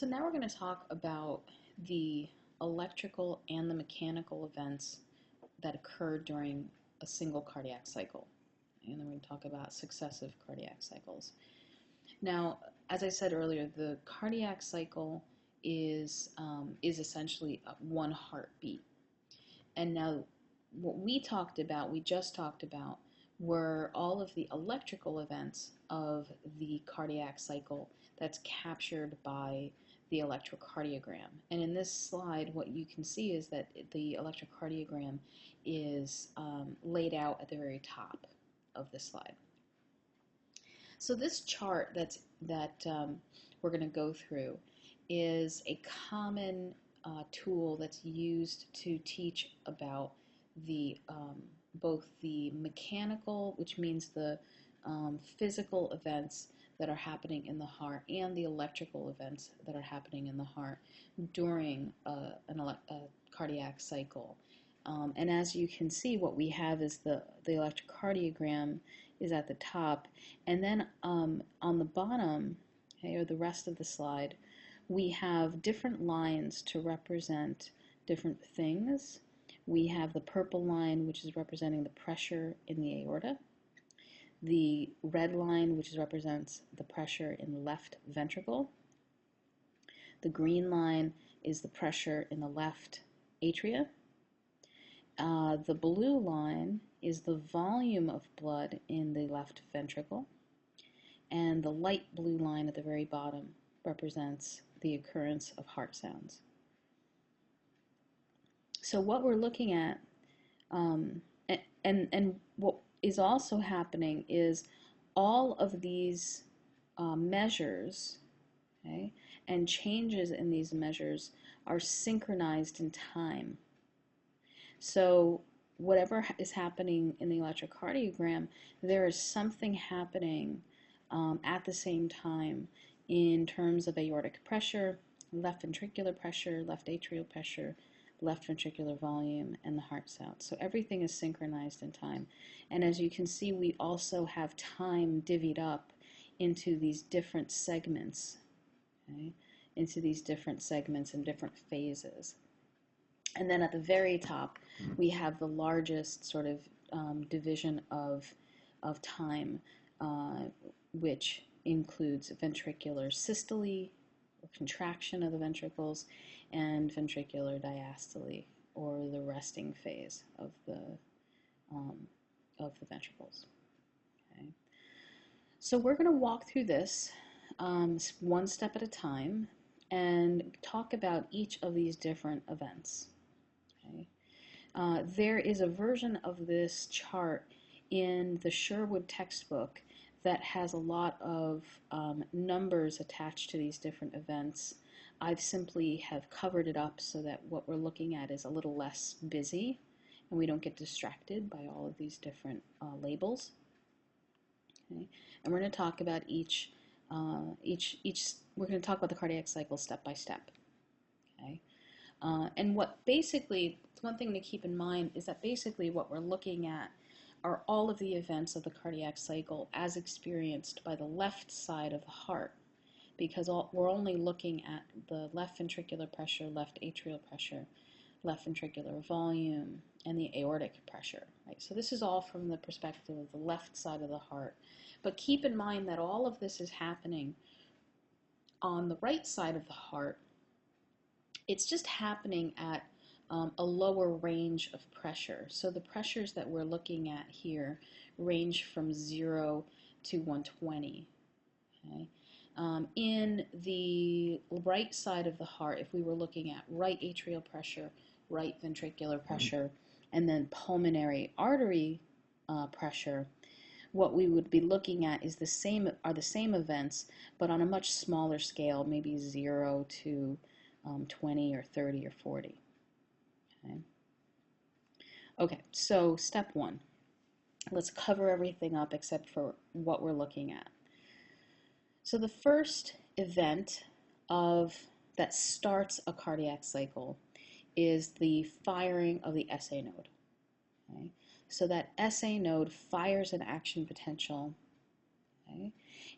So now we're going to talk about the electrical and the mechanical events that occur during a single cardiac cycle. And then we're going to talk about successive cardiac cycles. Now, as I said earlier, the cardiac cycle is essentially one heartbeat. And now what we just talked about, were all of the electrical events of the cardiac cycle that's captured by the electrocardiogram. And in this slide, what you can see is that the electrocardiogram is laid out at the very top of the slide. So this chart that we're going to go through is a common tool that's used to teach about the both the mechanical, which means the physical events that are happening in the heart, and the electrical events that are happening in the heart during a cardiac cycle. And as you can see, what we have is the electrocardiogram is at the top, and then on the bottom, okay, or the rest of the slide, we have different lines to represent different things. We have the purple line, which is representing the pressure in the aorta, the red line, which represents the pressure in the left ventricle, the green line is the pressure in the left atria, the blue line is the volume of blood in the left ventricle, and the light blue line at the very bottom represents the occurrence of heart sounds. So what we're looking at, and what is also happening is all of these measures, okay, and changes in these measures are synchronized in time. So whatever is happening in the electrocardiogram, there is something happening at the same time in terms of aortic pressure, left ventricular pressure, left atrial pressure, left ventricular volume, and the heart sound. So everything is synchronized in time. And as you can see, we also have time divvied up into these different segments, okay? Into these different segments and different phases. And then at the very top, we have the largest sort of division of time, which includes ventricular systole, or contraction of the ventricles, and ventricular diastole, or the resting phase of the ventricles. Okay. So we're going to walk through this one step at a time and talk about each of these different events. Okay. There is a version of this chart in the Sherwood textbook that has a lot of numbers attached to these different events. I've simply have covered it up so that what we're looking at is a little less busy and we don't get distracted by all of these different labels. Okay. And we're going to talk about we're going to talk about the cardiac cycle step by step. Okay. And what basically, one thing to keep in mind is that basically what we're looking at are all of the events of the cardiac cycle as experienced by the left side of the heart, because we're only looking at the left ventricular pressure, left atrial pressure, left ventricular volume, and the aortic pressure. Right? So this is all from the perspective of the left side of the heart. But keep in mind that all of this is happening on the right side of the heart. It's just happening at a lower range of pressure. So the pressures that we're looking at here range from 0 to 120. Okay? In the right side of the heart, if we were looking at right atrial pressure, right ventricular pressure, and then pulmonary artery pressure, what we would be looking at is the same events, but on a much smaller scale, maybe 0 to 20 or 30 or 40. Okay, so step one. Let's cover everything up except for what we're looking at. So the first event that starts a cardiac cycle is the firing of the SA node. Okay? So that SA node fires an action potential, okay?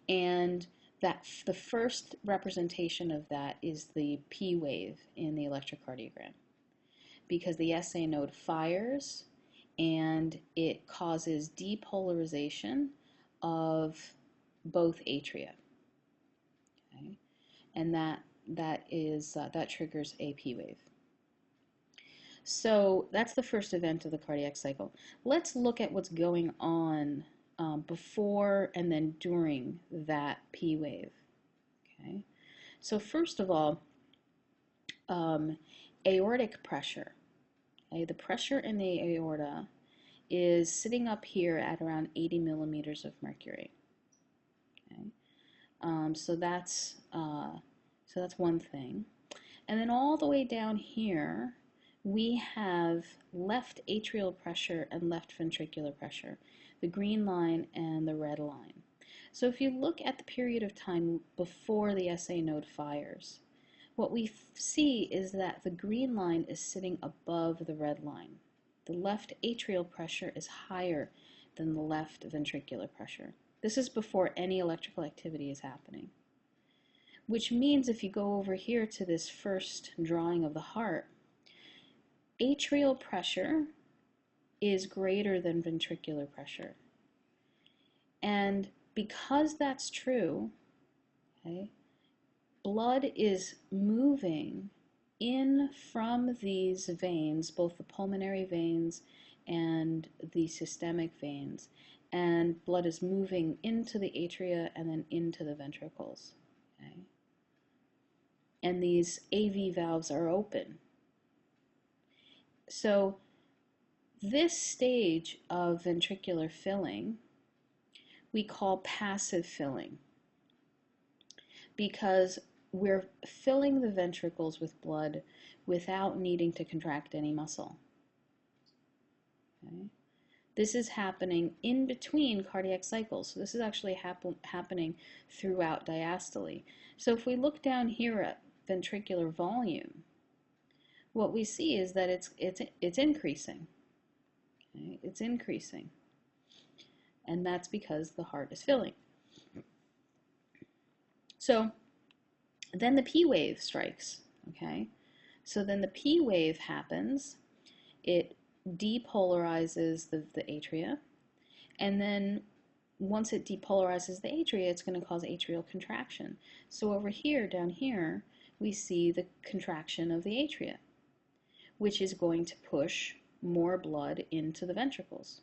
And the first representation of that is the P wave in the electrocardiogram, because the SA node fires and it causes depolarization of both atria. Okay? And that triggers a P wave. So that's the first event of the cardiac cycle. Let's look at what's going on before and then during that P wave. Okay. So first of all, aortic pressure. Okay, the pressure in the aorta is sitting up here at around 80 millimeters of mercury. Okay. So that's one thing. And then all the way down here, we have left atrial pressure and left ventricular pressure, the green line and the red line. So if you look at the period of time before the SA node fires, what we see is that the green line is sitting above the red line. The left atrial pressure is higher than the left ventricular pressure. This is before any electrical activity is happening. Which means if you go over here to this first drawing of the heart, atrial pressure is greater than ventricular pressure. And because that's true, okay, blood is moving in from these veins, both the pulmonary veins and the systemic veins, and blood is moving into the atria and then into the ventricles. Okay? And these AV valves are open. So this stage of ventricular filling we call passive filling, because we're filling the ventricles with blood without needing to contract any muscle. Okay? This is happening in between cardiac cycles. So this is actually happening throughout diastole. So if we look down here at ventricular volume, what we see is that it's increasing. Okay? It's increasing. And that's because the heart is filling. So then the P wave strikes. Okay? So then the P wave happens. It depolarizes the atria, and then once it depolarizes the atria, it's going to cause atrial contraction. So over here, down here, we see the contraction of the atria, which is going to push more blood into the ventricles.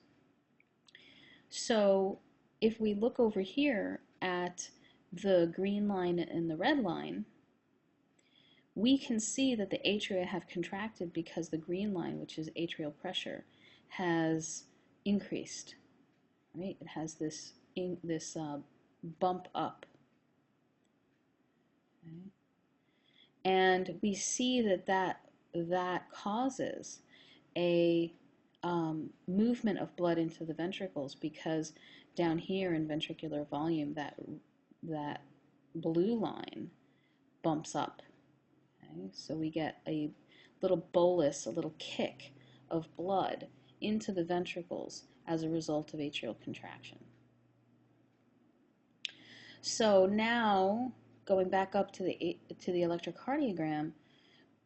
So if we look over here at the green line and the red line, we can see that the atria have contracted because the green line, which is atrial pressure, has increased. Right? It has this bump up. Okay? And we see that causes a movement of blood into the ventricles, because down here in ventricular volume, that blue line bumps up. Okay? So we get a little bolus, a little kick of blood into the ventricles as a result of atrial contraction. So now, going back up to the electrocardiogram,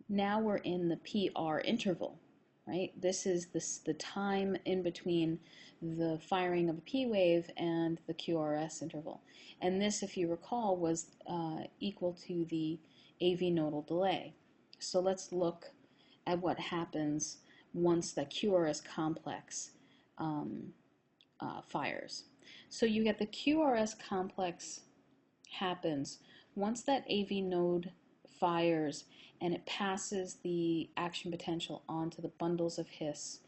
now we're in the PR interval, right? This is the time in between the firing of a P wave and the QRS interval. And this, if you recall, was equal to the AV nodal delay. So let's look at what happens once the QRS complex fires. So you get the QRS complex happens once that AV node fires and it passes the action potential onto the bundles of His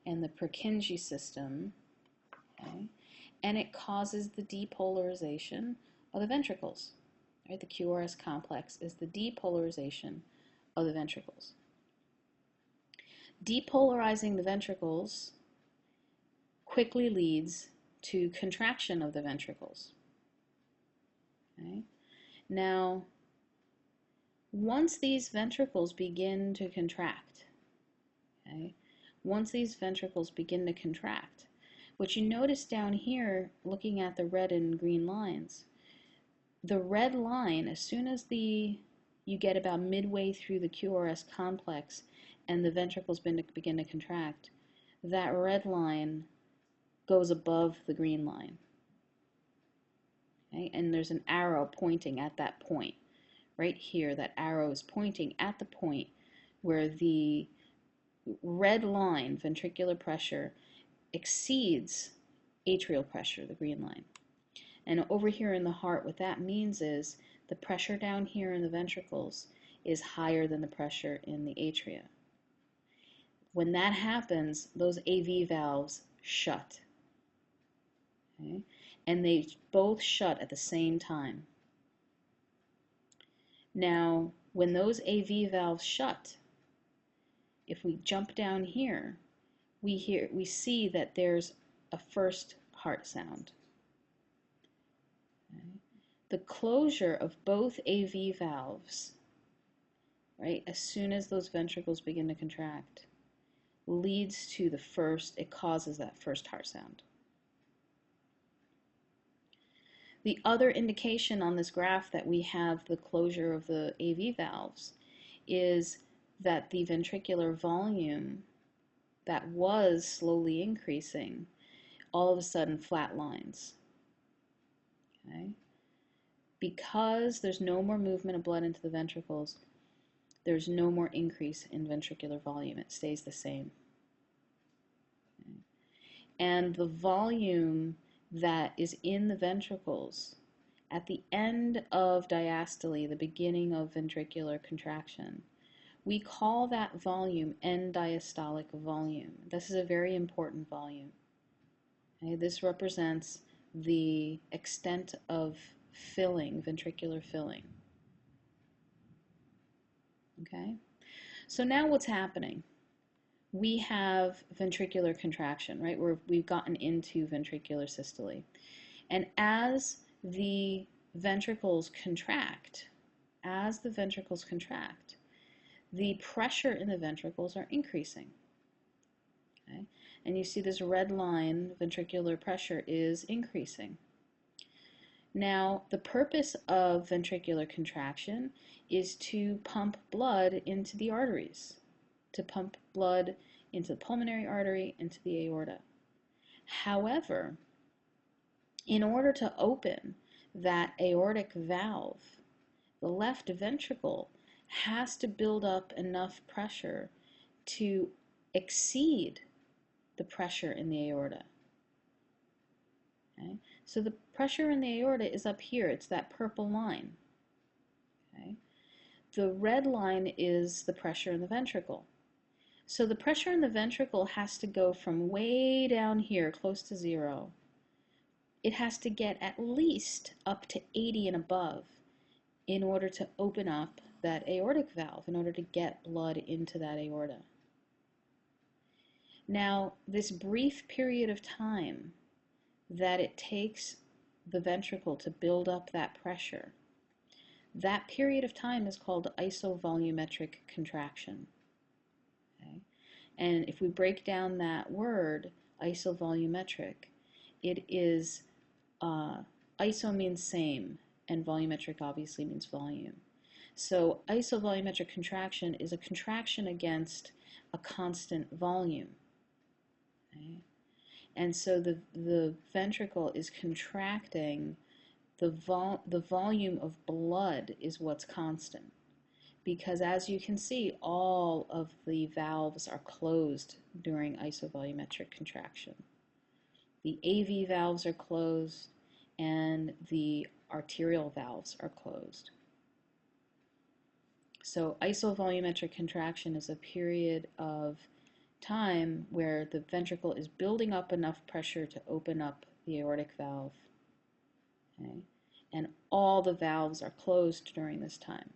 and the Purkinje system, okay, and it causes the depolarization of the ventricles. Right? The QRS complex is the depolarization of the ventricles. Depolarizing the ventricles quickly leads to contraction of the ventricles. Okay? Now, once these ventricles begin to contract, okay, once these ventricles begin to contract, what you notice down here, looking at the red and green lines, the red line, as soon as you get about midway through the QRS complex and the ventricles begin to contract, that red line goes above the green line. Okay? And there's an arrow pointing at that point. Right here, that arrow is pointing at the point where the red line, ventricular pressure, exceeds atrial pressure, the green line. And over here in the heart, what that means is the pressure down here in the ventricles is higher than the pressure in the atria. When that happens, those AV valves shut. Okay? And they both shut at the same time. Now, when those AV valves shut, if we jump down here, we see that there's a first heart sound. Okay? The closure of both AV valves, right, as soon as those ventricles begin to contract, leads to it causes that first heart sound. The other indication on this graph that we have the closure of the AV valves is that the ventricular volume that was slowly increasing all of a sudden flatlines. Okay? Because there's no more movement of blood into the ventricles, there's no more increase in ventricular volume. It stays the same. Okay? And the volume that is in the ventricles at the end of diastole, the beginning of ventricular contraction, we call that volume end diastolic volume. This is a very important volume. Okay? This represents the extent of filling, ventricular filling. Okay? So now what's happening? We have ventricular contraction, right? We've gotten into ventricular systole. And as the ventricles contract, the pressure in the ventricles are increasing. Okay? And you see this red line, ventricular pressure is increasing. Now, the purpose of ventricular contraction is to pump blood into the arteries, to pump blood into the pulmonary artery, into the aorta. However, in order to open that aortic valve, the left ventricle has to build up enough pressure to exceed the pressure in the aorta. Okay? So the pressure in the aorta is up here. It's that purple line. Okay? The red line is the pressure in the ventricle. So the pressure in the ventricle has to go from way down here, close to zero. It has to get at least up to 80 and above in order to open up that aortic valve, in order to get blood into that aorta. Now, this brief period of time that it takes the ventricle to build up that pressure, that period of time is called isovolumetric contraction. Okay? And if we break down that word, isovolumetric, it is, iso means same, and volumetric obviously means volume. So isovolumetric contraction is a contraction against a constant volume. Okay? And so the ventricle is contracting, the volume of blood is what's constant. Because as you can see, all of the valves are closed during isovolumetric contraction. The AV valves are closed and the arterial valves are closed. So isovolumetric contraction is a period of time where the ventricle is building up enough pressure to open up the aortic valve. Okay? And all the valves are closed during this time.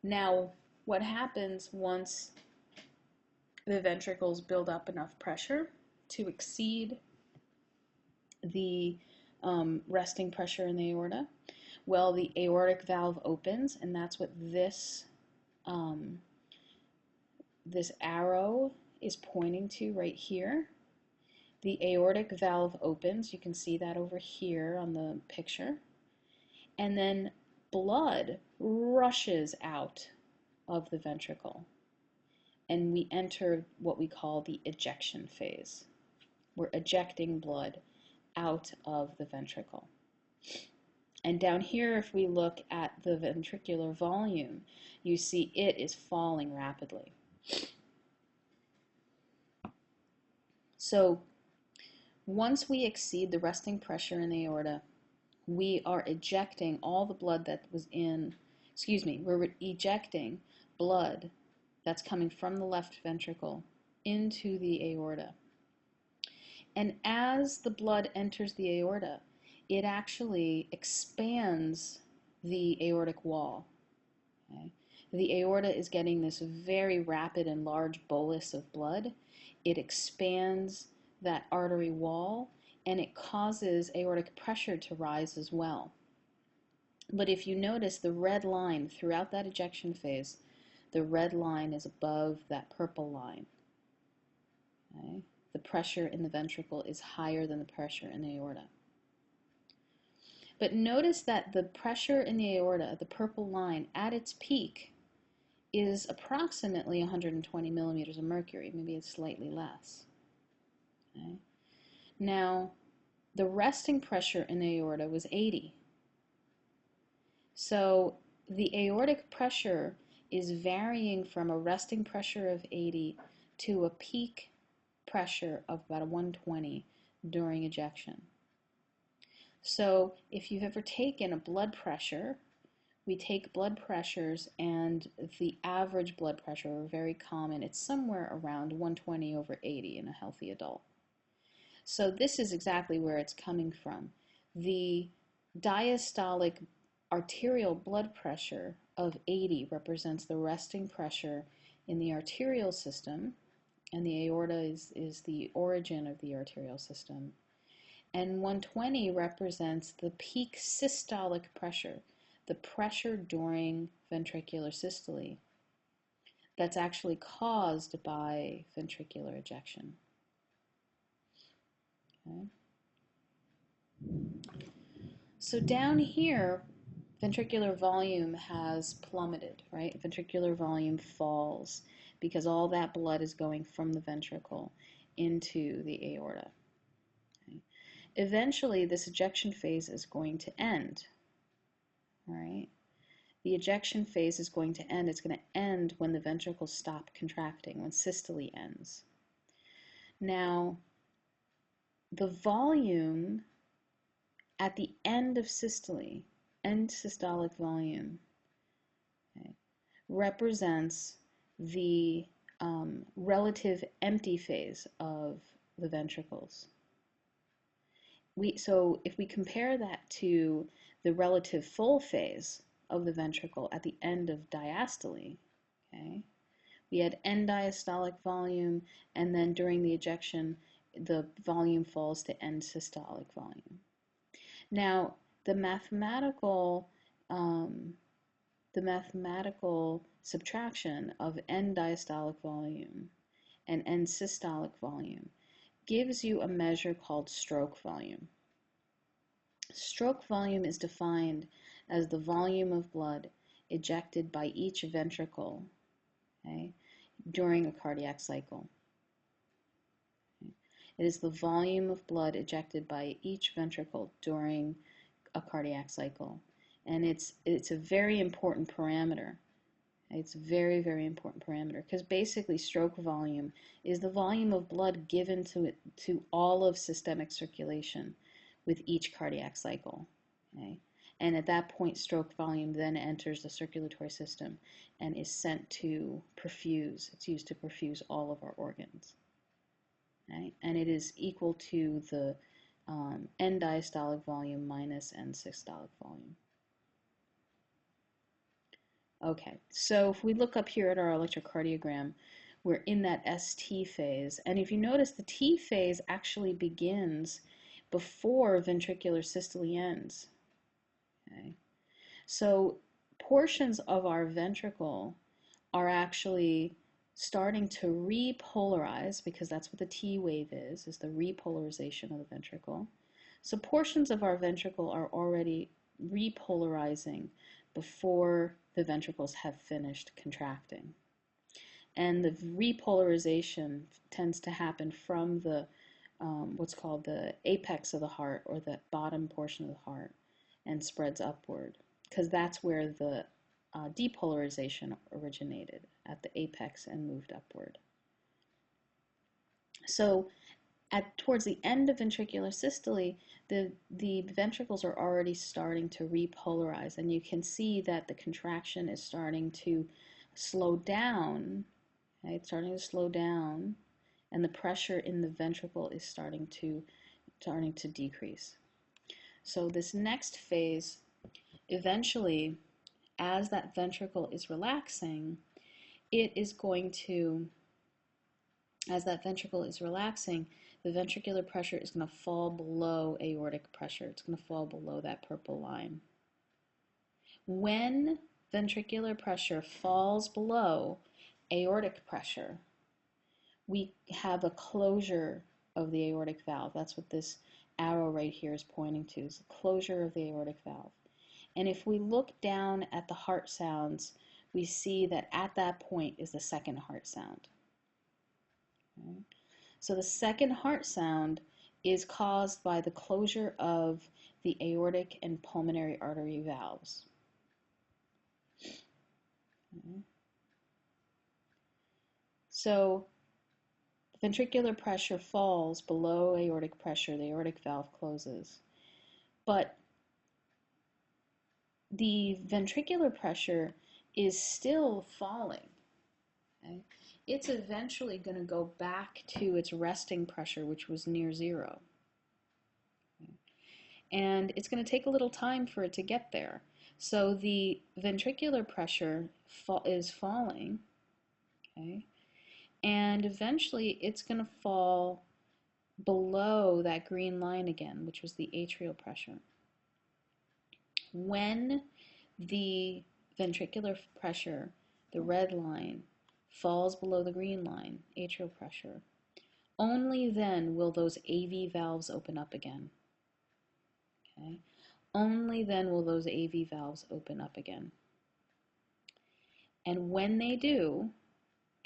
Now, what happens once the ventricles build up enough pressure to exceed the resting pressure in the aorta? Well, the aortic valve opens, and that's what this arrow is pointing to right here. The aortic valve opens. You can see that over here on the picture. And then blood rushes out of the ventricle. And we enter what we call the ejection phase. We're ejecting blood out of the ventricle. And down here, if we look at the ventricular volume, you see it is falling rapidly. So once we exceed the resting pressure in the aorta, we are ejecting all the blood that was in, we're ejecting blood that's coming from the left ventricle into the aorta. And as the blood enters the aorta, it actually expands the aortic wall. Okay? The aorta is getting this very rapid and large bolus of blood. It expands that artery wall, and it causes aortic pressure to rise as well. But if you notice the red line throughout that ejection phase, the red line is above that purple line. Okay? The pressure in the ventricle is higher than the pressure in the aorta. But notice that the pressure in the aorta, the purple line, at its peak is approximately 120 millimeters of mercury. Maybe it's slightly less. Okay? Now, the resting pressure in the aorta was 80. So the aortic pressure is varying from a resting pressure of 80 to a peak pressure of about 120 during ejection. So if you've ever taken a blood pressure, we take blood pressures, and the average blood pressure, or very common, it's somewhere around 120 over 80 in a healthy adult. So this is exactly where it's coming from. The diastolic arterial blood pressure of 80 represents the resting pressure in the arterial system, and the aorta is the origin of the arterial system. And 120 represents the peak systolic pressure, the pressure during ventricular systole that's actually caused by ventricular ejection. Okay. So down here, ventricular volume has plummeted, right? Ventricular volume falls because all that blood is going from the ventricle into the aorta. Okay. Eventually, this ejection phase is going to end. All right? The ejection phase is going to end. It's going to end when the ventricles stop contracting, when systole ends. Now, the volume at the end of systole, end systolic volume, okay, represents the relative empty phase of the ventricles. So if we compare that to the relative full phase of the ventricle at the end of diastole, okay, we had end diastolic volume, and then during the ejection, the volume falls to end systolic volume. Now, the mathematical subtraction of end diastolic volume and end systolic volume gives you a measure called stroke volume. Stroke volume is defined as the volume of blood ejected by each ventricle, okay, during a cardiac cycle. Okay. It is the volume of blood ejected by each ventricle during a cardiac cycle. And it's a very important parameter. It's a very, very important parameter because basically stroke volume is the volume of blood given to all of systemic circulation with each cardiac cycle. Okay? And at that point, stroke volume then enters the circulatory system and is sent to perfuse. It's used to perfuse all of our organs. Okay? And it is equal to the end diastolic volume minus end systolic volume. Okay, so if we look up here at our electrocardiogram, we're in that ST phase. And if you notice, the T phase actually begins before ventricular systole ends. Okay. So portions of our ventricle are actually starting to repolarize, because that's what the T wave is the repolarization of the ventricle. So portions of our ventricle are already repolarizing before the ventricles have finished contracting. And the repolarization tends to happen from the what's called the apex of the heart, or the bottom portion of the heart, and spreads upward, because that's where the depolarization originated, at the apex, and moved upward. So towards the end of ventricular systole, the ventricles are already starting to repolarize, and you can see that the contraction is starting to slow down. Okay? It's starting to slow down, and the pressure in the ventricle is starting to decrease. So this next phase, eventually, as that ventricle is relaxing, as that ventricle is relaxing, the ventricular pressure is going to fall below aortic pressure. It's going to fall below that purple line. When ventricular pressure falls below aortic pressure, we have a closure of the aortic valve. That's what this arrow right here is pointing to, is the closure of the aortic valve. And if we look down at the heart sounds, we see that at that point is the second heart sound. Okay? So the second heart sound is caused by the closure of the aortic and pulmonary artery valves. Okay? So ventricular pressure falls below aortic pressure, the aortic valve closes. But the ventricular pressure is still falling. Okay? It's eventually going to go back to its resting pressure, which was near zero. Okay? And it's going to take a little time for it to get there. So the ventricular pressure is falling, okay? And eventually it's going to fall below that green line again, which was the atrial pressure. When the ventricular pressure, the red line, falls below the green line, atrial pressure, only then will those AV valves open up again. Okay? Only then will those AV valves open up again. And when they do,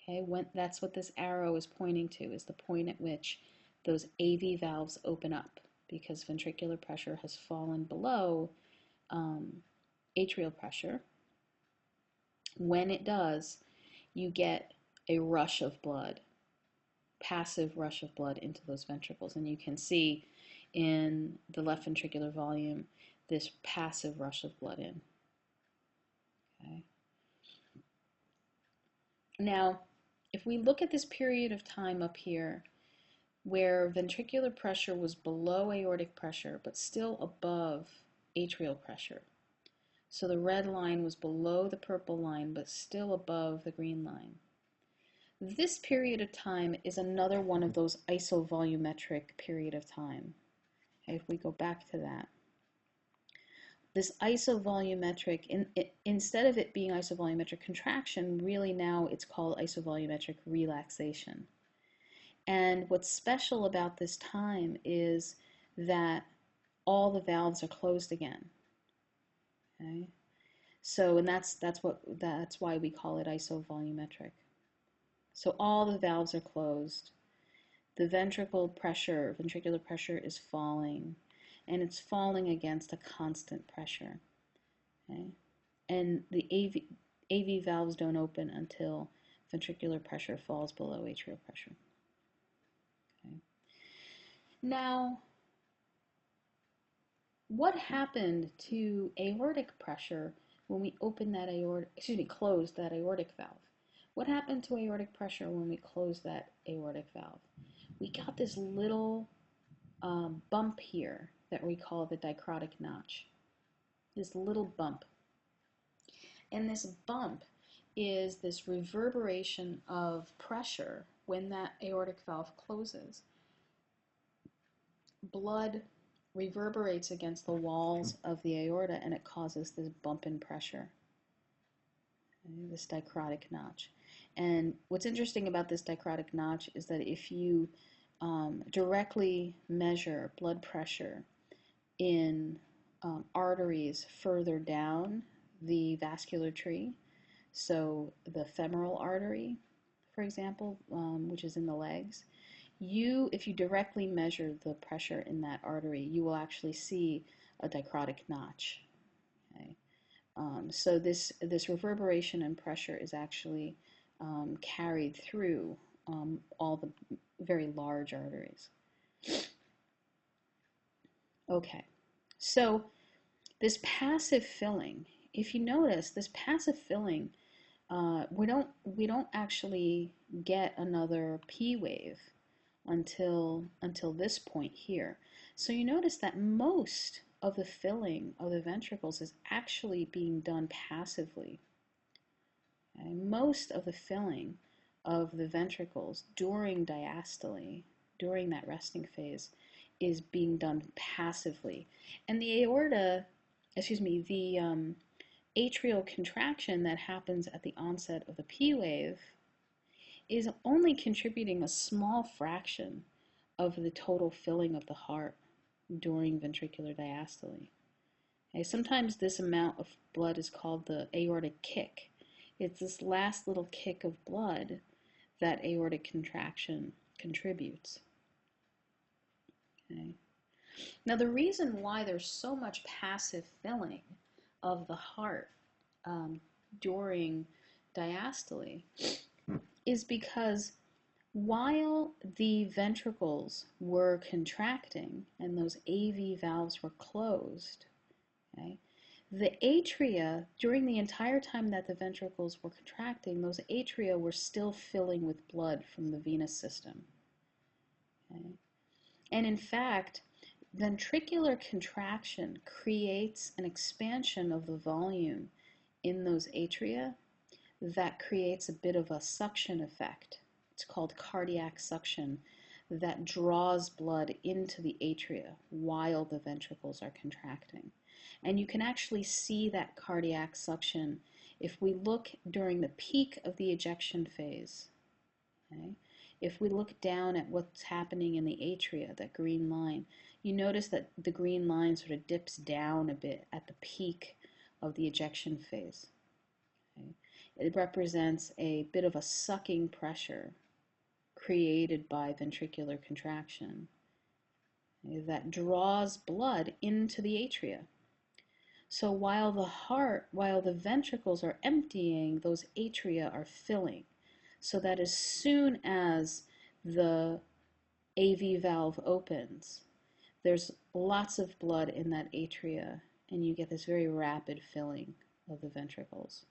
okay, that's what this arrow is pointing to, is the point at which those AV valves open up, because ventricular pressure has fallen below atrial pressure. When it does, you get a rush of blood, passive rush of blood into those ventricles. And you can see in the left ventricular volume this passive rush of blood in. Okay. Now, if we look at this period of time up here, where ventricular pressure was below aortic pressure, but still above atrial pressure. So the red line was below the purple line, but still above the green line. This period of time is another one of those isovolumetric period of time. Okay, if we go back to that. This isovolumetric, instead of it being isovolumetric contraction, really now it's called isovolumetric relaxation. And what's special about this time is that all the valves are closed again. Okay? So, and that's why we call it isovolumetric. So all the valves are closed. The ventricular pressure is falling, and it's falling against a constant pressure. Okay? And the AV valves don't open until ventricular pressure falls below atrial pressure. Okay. Now, what happened to aortic pressure when we opened that closed that aortic valve? What happened to aortic pressure when we closed that aortic valve? We got this little bump here that we call the dicrotic notch. This little bump. And this bump is this reverberation of pressure when that aortic valve closes. Blood reverberates against the walls of the aorta, and it causes this bump in pressure, this dicrotic notch. And what's interesting about this dicrotic notch is that if you directly measure blood pressure in arteries further down the vascular tree, so the femoral artery, for example, which is in the legs, if you directly measure the pressure in that artery, you will actually see a dicrotic notch. Okay? So this reverberation and pressure is actually carried through all the very large arteries. Okay, so this passive filling, if you notice, this passive filling, we don't actually get another P wave until this point here. So you notice that most of the filling of the ventricles is actually being done passively. Okay? Most of the filling of the ventricles during diastole, during that resting phase, is being done passively. And the aorta, the atrial contraction that happens at the onset of the P wave is only contributing a small fraction of the total filling of the heart during ventricular diastole. Okay, sometimes this amount of blood is called the aortic kick. It's this last little kick of blood that aortic contraction contributes. Okay. Now the reason why there's so much passive filling of the heart during diastole is because while the ventricles were contracting and those AV valves were closed, okay, the atria, during the entire time that the ventricles were contracting, those atria were still filling with blood from the venous system. Okay? And in fact, ventricular contraction creates an expansion of the volume in those atria that creates a bit of a suction effect. It's called cardiac suction, that draws blood into the atria while the ventricles are contracting. And you can actually see that cardiac suction if we look during the peak of the ejection phase. Okay? If we look down at what's happening in the atria, that green line, you notice that the green line sort of dips down a bit at the peak of the ejection phase. Okay? It represents a bit of a sucking pressure created by ventricular contraction that draws blood into the atria. So while the ventricles are emptying, those atria are filling. So that as soon as the AV valve opens, there's lots of blood in that atria, and you get this very rapid filling of the ventricles.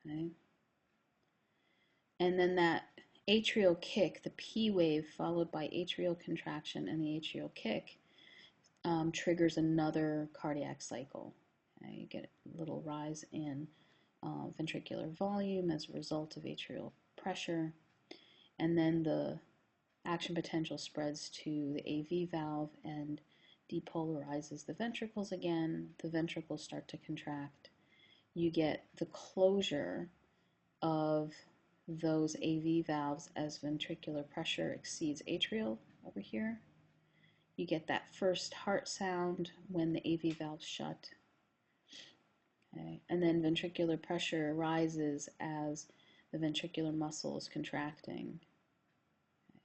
Okay? And then that atrial kick, the P wave followed by atrial contraction and the atrial kick, triggers another cardiac cycle. Okay? You get a little rise in ventricular volume as a result of atrial pressure, and then the action potential spreads to the AV valve and depolarizes the ventricles again. The ventricles start to contract. You get the closure of those AV valves as ventricular pressure exceeds atrial over here. You get that first heart sound when the AV valves shut. Okay. And then ventricular pressure rises as the ventricular muscle is contracting. Okay.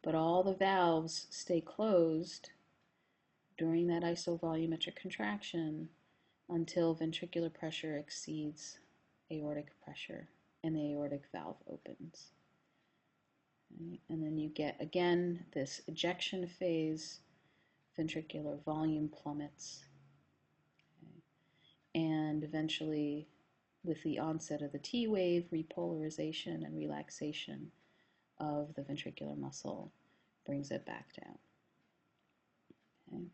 But all the valves stay closed during that isovolumetric contraction until ventricular pressure exceeds aortic pressure and the aortic valve opens. Okay. And then you get, again, this ejection phase, ventricular volume plummets. And eventually, with the onset of the T wave, repolarization and relaxation of the ventricular muscle brings it back down. Okay.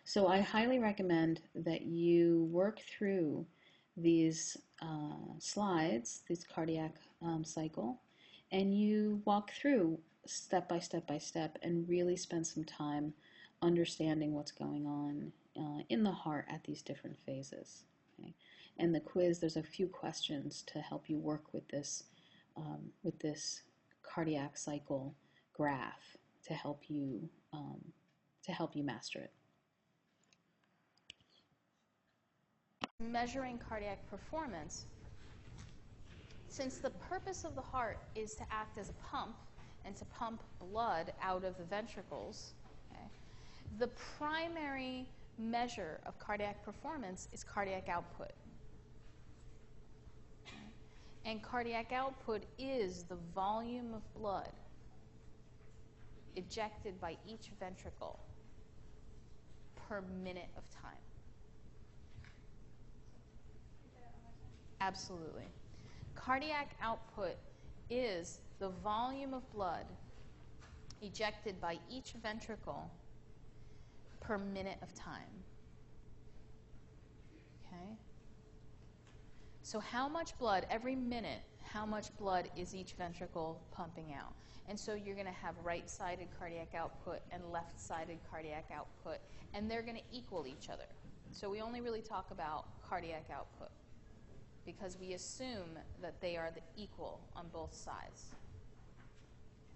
So I highly recommend that you work through these slides, this cardiac cycle, and you walk through step by step by step and really spend some time understanding what's going on in the heart at these different phases. Okay. And the quiz, there's a few questions to help you work with this cardiac cycle graph to help you master it. Measuring cardiac performance, since the purpose of the heart is to act as a pump and to pump blood out of the ventricles, okay, the primary measure of cardiac performance is cardiac output. Okay? And cardiac output is the volume of blood ejected by each ventricle per minute of time. Absolutely. Cardiac output is the volume of blood ejected by each ventricle per minute of time. Okay? So how much blood, every minute, how much blood is each ventricle pumping out? And so you're going to have right-sided cardiac output and left-sided cardiac output, and they're going to equal each other. So we only really talk about cardiac output, because we assume that they are equal on both sides.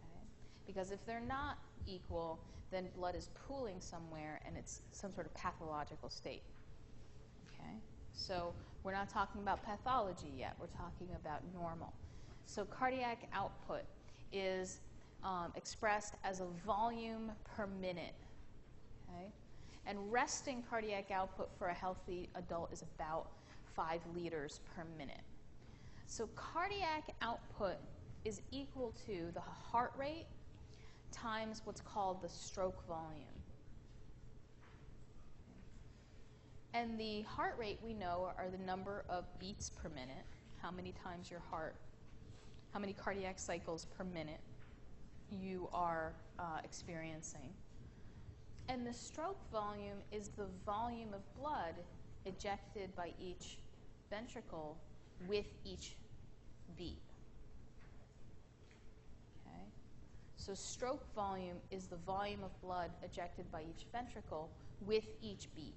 Okay? Because if they're not equal, then blood is pooling somewhere and it's some sort of pathological state. Okay? So we're not talking about pathology yet, we're talking about normal. So cardiac output is expressed as a volume per minute. Okay? And resting cardiac output for a healthy adult is about 5 liters per minute. So cardiac output is equal to the heart rate times what's called the stroke volume. And the heart rate, we know, are the number of beats per minute, how many times your heart, how many cardiac cycles per minute you are experiencing. And the stroke volume is the volume of blood ejected by each ventricle with each beat. Okay? So stroke volume is the volume of blood ejected by each ventricle with each beat.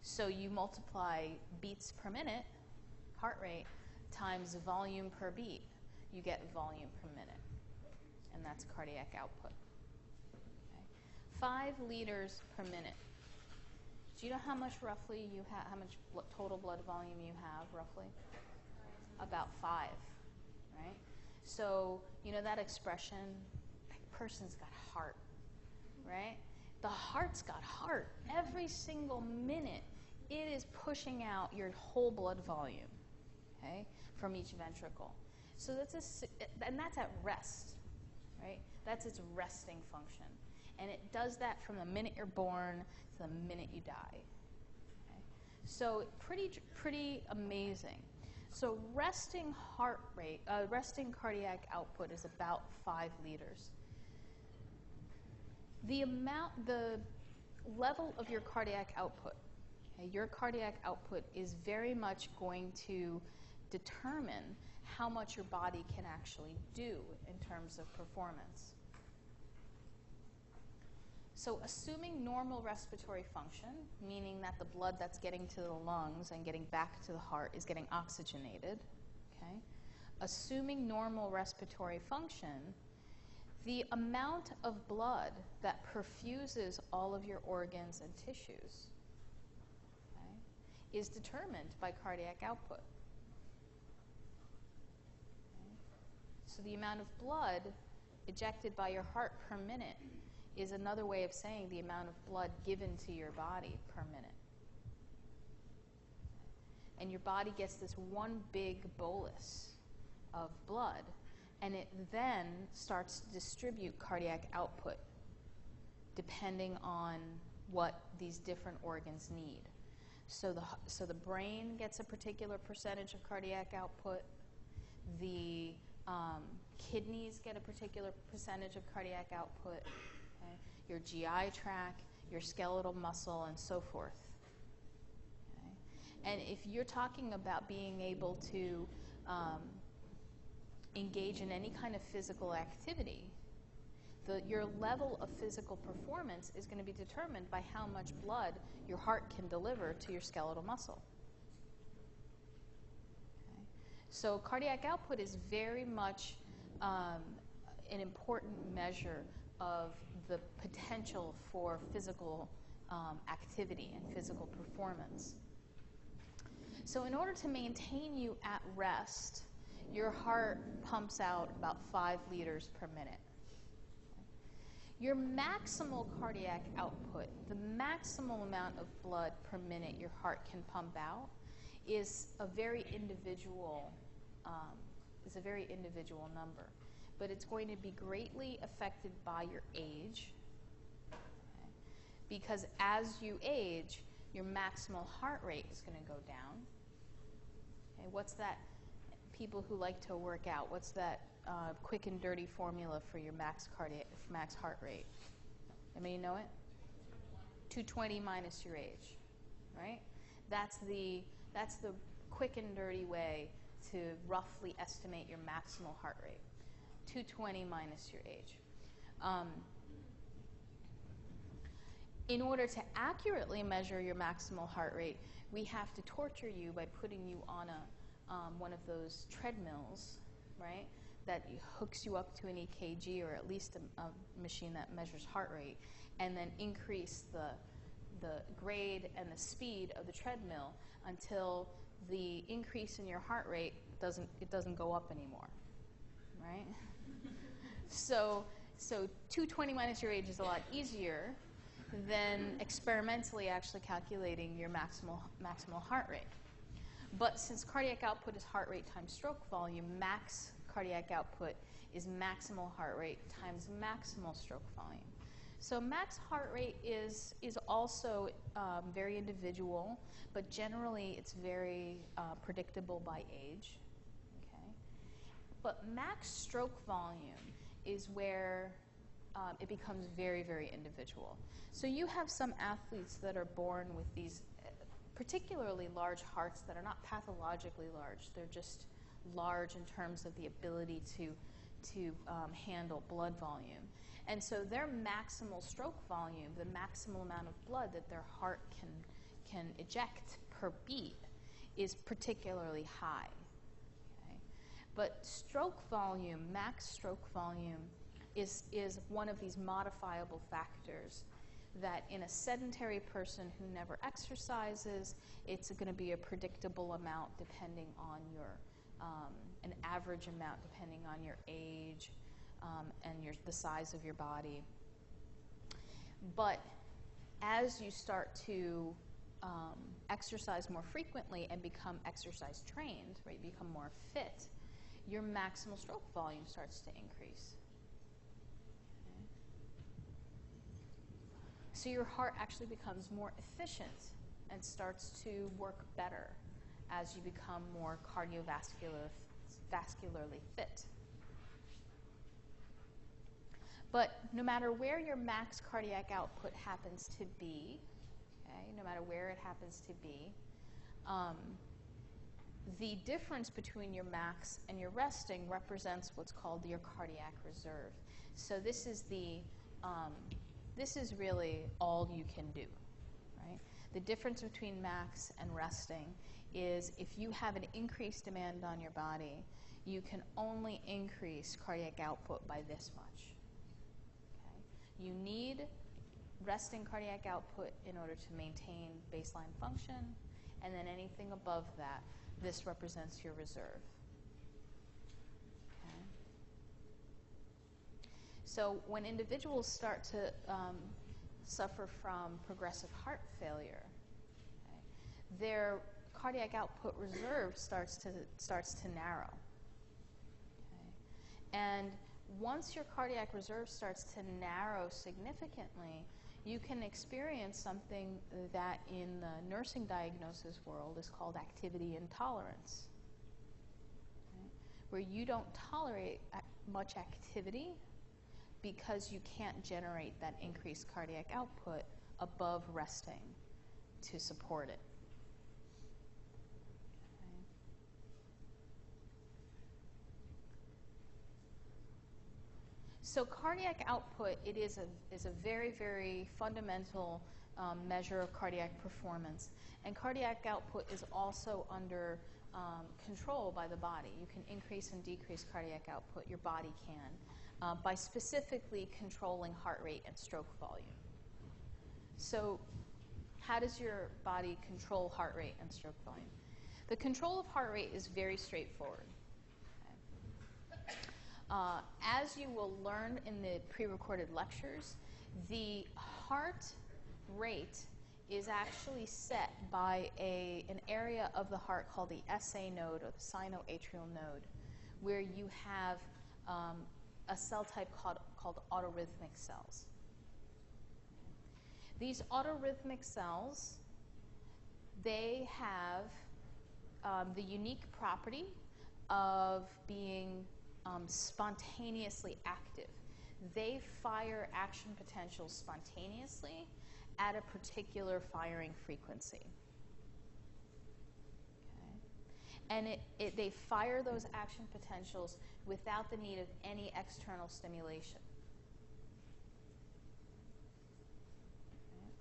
So you multiply beats per minute, heart rate, times volume per beat, you get volume per minute. And that's cardiac output. Okay? 5 liters per minute. Do you know how much roughly you have, how much total blood volume you have roughly? About 5, right? So, you know that expression, that person's got heart, right? The heart's got heart. Every single minute, it is pushing out your whole blood volume, okay, from each ventricle. So and that's at rest, right? That's its resting function. And it does that from the minute you're born to the minute you die. Okay? So pretty amazing. So resting heart rate, resting cardiac output is about 5 liters. The level of your cardiac output, okay, your cardiac output is very much going to determine how much your body can actually do in terms of performance. So assuming normal respiratory function, meaning that the blood that's getting to the lungs and getting back to the heart is getting oxygenated, okay? Assuming normal respiratory function, the amount of blood that perfuses all of your organs and tissues, okay, is determined by cardiac output. Okay? So the amount of blood ejected by your heart per minute is another way of saying the amount of blood given to your body per minute. And your body gets this one big bolus of blood, and it then starts to distribute cardiac output depending on what these different organs need. So the brain gets a particular percentage of cardiac output, the kidneys get a particular percentage of cardiac output, okay? Your GI tract, your skeletal muscle, and so forth. Okay? And if you're talking about being able to engage in any kind of physical activity, your level of physical performance is going to be determined by how much blood your heart can deliver to your skeletal muscle. So cardiac output is very much an important measure of the potential for physical activity and physical performance. So in order to maintain you at rest, your heart pumps out about 5 liters per minute. Your maximal cardiac output, the maximal amount of blood per minute your heart can pump out, is a very individual number. But it's going to be greatly affected by your age, okay? Because as you age, your maximal heart rate is going to go down. Okay, what's that? People who like to work out, what's that quick and dirty formula for your max heart rate? Anybody know it? 220 minus your age, right? That's the quick and dirty way to roughly estimate your maximal heart rate. 220 minus your age. In order to accurately measure your maximal heart rate, we have to torture you by putting you on one of those treadmills, right, that hooks you up to an EKG or at least a machine that measures heart rate, and then increase the grade and the speed of the treadmill until the increase in your heart rate doesn't go up anymore, right? So 220 minus your age is a lot easier than experimentally actually calculating your maximal heart rate. But since cardiac output is heart rate times stroke volume, max cardiac output is maximal heart rate times maximal stroke volume. So max heart rate is also very individual, but generally it's very predictable by age. Okay? But max stroke volume is where it becomes very, very individual. So you have some athletes that are born with these particularly large hearts that are not pathologically large. They're just large in terms of the ability to handle blood volume. And so their maximal stroke volume, the maximal amount of blood that their heart can eject per beat, is particularly high. Okay? But stroke volume, max stroke volume, is one of these modifiable factors that in a sedentary person who never exercises, it's going to be a predictable amount depending on an average amount depending on your age and the size of your body. But as you start to exercise more frequently and become exercise trained, right, become more fit, your maximal stroke volume starts to increase. So your heart actually becomes more efficient and starts to work better as you become more vascularly fit. But no matter where your max cardiac output happens to be, okay, no matter where it happens to be, the difference between your max and your resting represents what's called your cardiac reserve. So this is really all you can do, right? The difference between max and resting is if you have an increased demand on your body, you can only increase cardiac output by this much. Okay? You need resting cardiac output in order to maintain baseline function, and then anything above that, this represents your reserve. Okay? So when individuals start to suffer from progressive heart failure, okay, their cardiac output reserve starts to narrow. Okay? And once your cardiac reserve starts to narrow significantly, you can experience something that in the nursing diagnosis world is called activity intolerance, okay? Where you don't tolerate much activity because you can't generate that increased cardiac output above resting to support it. Okay. So cardiac output, it is a very, very fundamental measure of cardiac performance. And cardiac output is also under control by the body. You can increase and decrease cardiac output, your body can, by specifically controlling heart rate and stroke volume. So how does your body control heart rate and stroke volume? The control of heart rate is very straightforward. Okay. As you will learn in the pre-recorded lectures, the heart rate is actually set by an area of the heart called the SA node, or the sinoatrial node, where you have a cell type called autorhythmic cells. These autorhythmic cells, they have the unique property of being spontaneously active. They fire action potentials spontaneously at a particular firing frequency. Okay. And they fire those action potentials without the need of any external stimulation. Okay.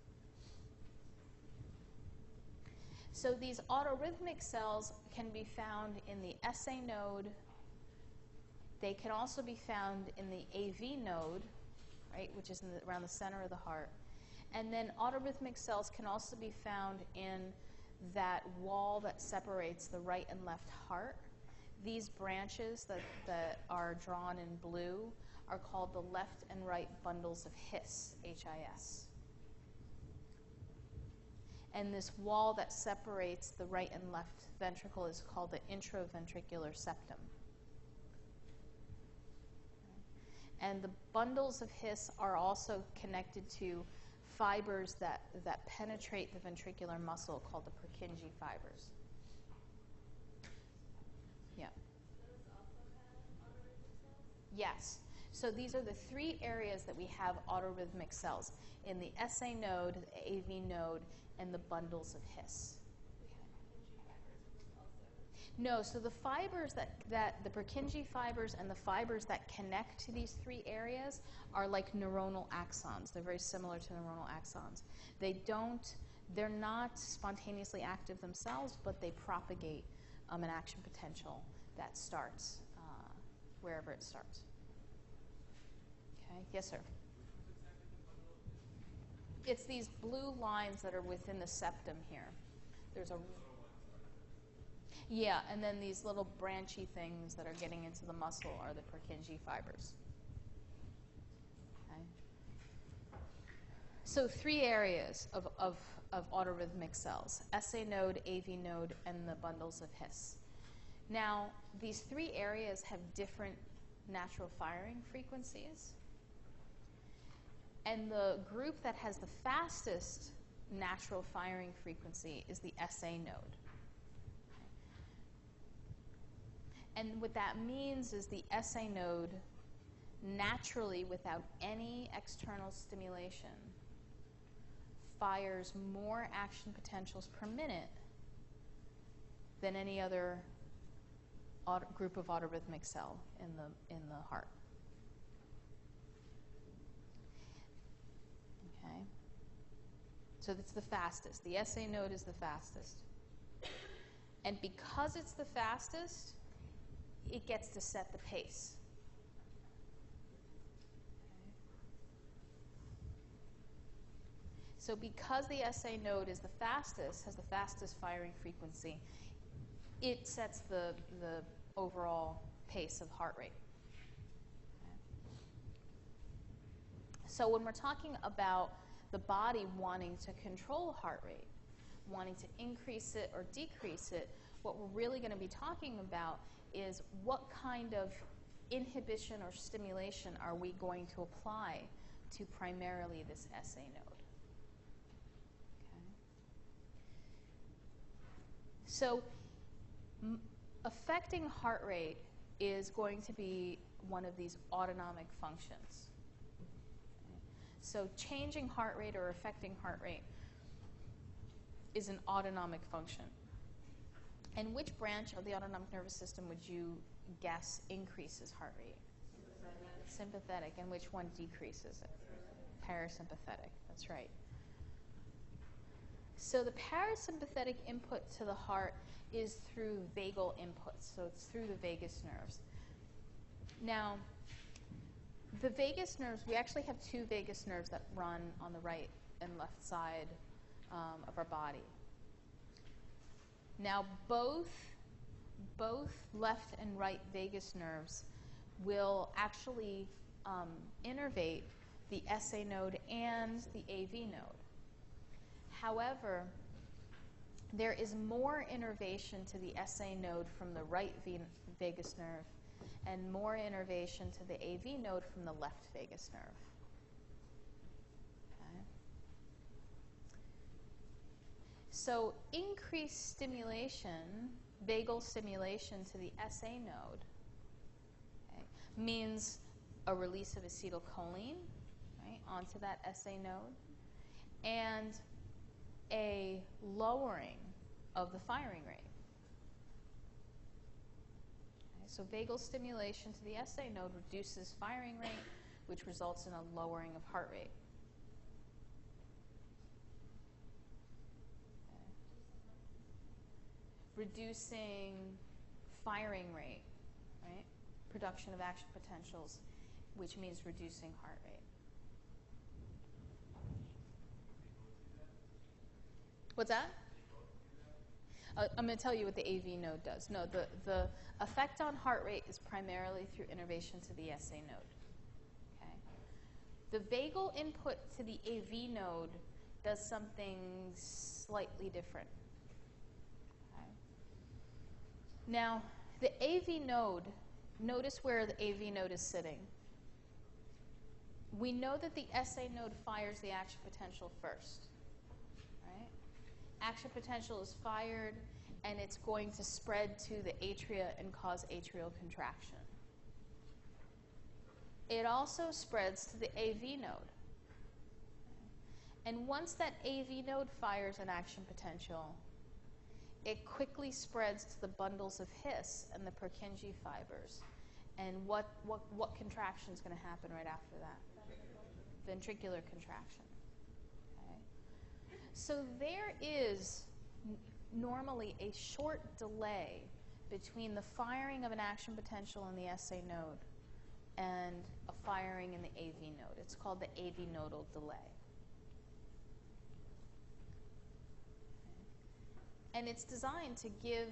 So these autorhythmic cells can be found in the SA node. They can also be found in the AV node, right, which is around the center of the heart. And then autorhythmic cells can also be found in that wall that separates the right and left heart. These branches that are drawn in blue are called the left and right bundles of His, H-I-S. And this wall that separates the right and left ventricle is called the intraventricular septum. And the bundles of His are also connected to fibers that penetrate the ventricular muscle called the Purkinje fibers. Yeah. Those also have autorhythmic cells? Yes. So these are the three areas that we have autorhythmic cells: in the SA node, the AV node, and the bundles of His. No, so the fibers that the Purkinje fibers and the fibers that connect to these three areas are like neuronal axons. They're very similar to neuronal axons. They're not spontaneously active themselves, but they propagate an action potential that starts wherever it starts. Okay, yes, sir? It's these blue lines that are within the septum here. There's a Yeah, and then these little branchy things that are getting into the muscle are the Purkinje fibers. Okay. So three areas of autorhythmic cells: SA node, AV node, and the bundles of His. Now, these three areas have different natural firing frequencies. And the group that has the fastest natural firing frequency is the SA node. And what that means is the SA node naturally, without any external stimulation, fires more action potentials per minute than any other group of autorhythmic cell in the heart. Okay? So that's the fastest. The SA node is the fastest. And because it's the fastest, it gets to set the pace. So because the SA node is the fastest, has the fastest firing frequency, it sets the overall pace of heart rate. Okay. So when we're talking about the body wanting to control heart rate, wanting to increase it or decrease it, what we're really going to be talking about is what kind of inhibition or stimulation are we going to apply to primarily this SA node. Okay. So affecting heart rate is going to be one of these autonomic functions. Okay. So changing heart rate or affecting heart rate is an autonomic function. And which branch of the autonomic nervous system would you guess increases heart rate? Sympathetic. And which one decreases it? Parasympathetic. That's right. So the parasympathetic input to the heart is through vagal inputs, so it's through the vagus nerves. Now, the vagus nerves, we actually have two vagus nerves that run on the right and left side of our body. Now, both left and right vagus nerves will actually innervate the SA node and the AV node. However, there is more innervation to the SA node from the right vagus nerve and more innervation to the AV node from the left vagus nerve. Okay. So increased stimulation, vagal stimulation to the SA node, okay, means a release of acetylcholine, right, onto that SA node, and a lowering of the firing rate. Okay, so vagal stimulation to the SA node reduces firing rate, which results in a lowering of heart rate. Okay. Reducing firing rate, right? Production of action potentials, which means reducing heart rate. What's that? I'm going to tell you what the AV node does. No, the effect on heart rate is primarily through innervation to the SA node. Okay? The vagal input to the AV node does something slightly different. Okay? Now, the AV node, notice where the AV node is sitting. We know that the SA node fires the action potential first. Action potential is fired, and it's going to spread to the atria and cause atrial contraction. It also spreads to the AV node. And once that AV node fires an action potential, it quickly spreads to the bundles of His and the Purkinje fibers. And what contraction is going to happen right after that? Ventricular contraction. So there is normally a short delay between the firing of an action potential in the SA node and a firing in the AV node. It's called the AV nodal delay. And it's designed to give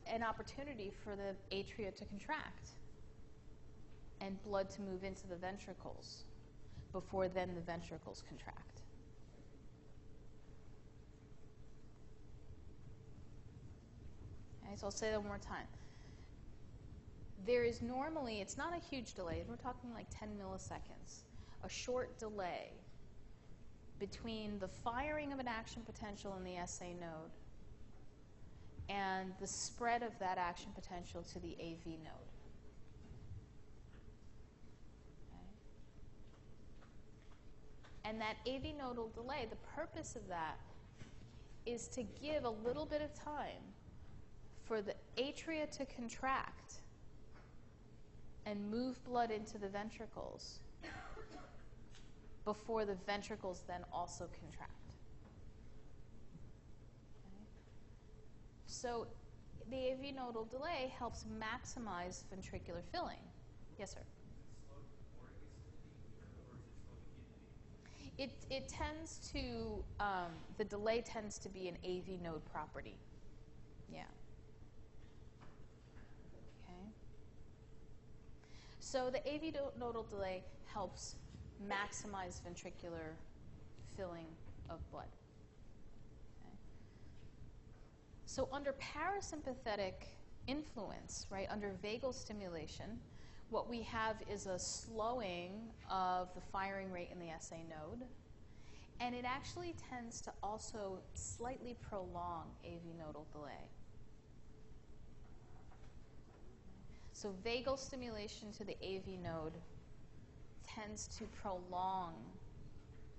an opportunity for the atria to contract and blood to move into the ventricles before then the ventricles contract. Okay, so I'll say that one more time. There is normally, it's not a huge delay, we're talking like 10 milliseconds, a short delay between the firing of an action potential in the SA node and the spread of that action potential to the AV node. Okay. And that AV nodal delay, the purpose of that is to give a little bit of time for the atria to contract and move blood into the ventricles before the ventricles then also contract. Okay. So the AV nodal delay helps maximize ventricular filling. Yes, sir? It tends to, the delay tends to be an AV node property. Yeah. So the AV nodal delay helps maximize ventricular filling of blood. Okay. So under parasympathetic influence, right, under vagal stimulation, what we have is a slowing of the firing rate in the SA node, and it actually tends to also slightly prolong AV nodal delay. So vagal stimulation to the AV node tends to prolong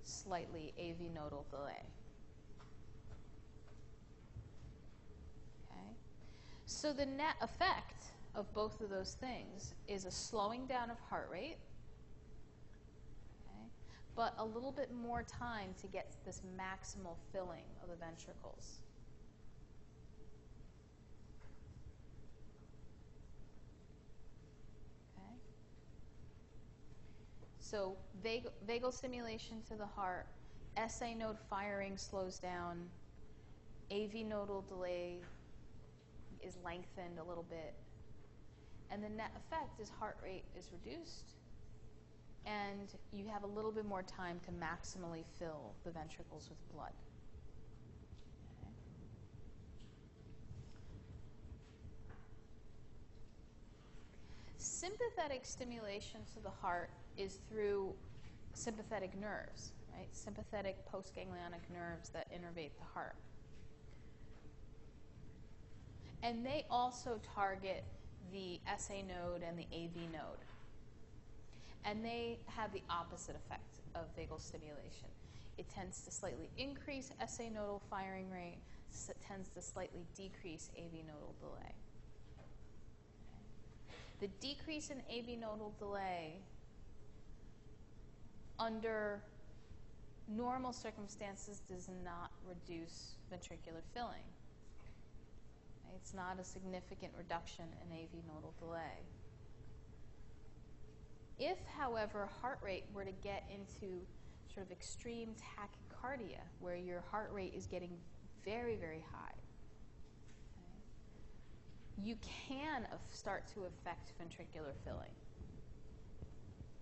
slightly AV nodal delay. Okay? So the net effect of both of those things is a slowing down of heart rate, okay, but a little bit more time to get this maximal filling of the ventricles. Okay? So vagal stimulation to the heart, SA node firing slows down, AV nodal delay is lengthened a little bit, and the net effect is heart rate is reduced, and you have a little bit more time to maximally fill the ventricles with blood. Okay. Sympathetic stimulation to the heart is through sympathetic nerves, right? Sympathetic postganglionic nerves that innervate the heart. And they also target the SA node and the AV node. And they have the opposite effect of vagal stimulation. It tends to slightly increase SA nodal firing rate, it tends to slightly decrease AV nodal delay. The decrease in AV nodal delay under normal circumstances does not reduce ventricular filling. It's not a significant reduction in AV nodal delay. If, however, heart rate were to get into sort of extreme tachycardia, where your heart rate is getting very, very high, okay, you can start to affect ventricular filling.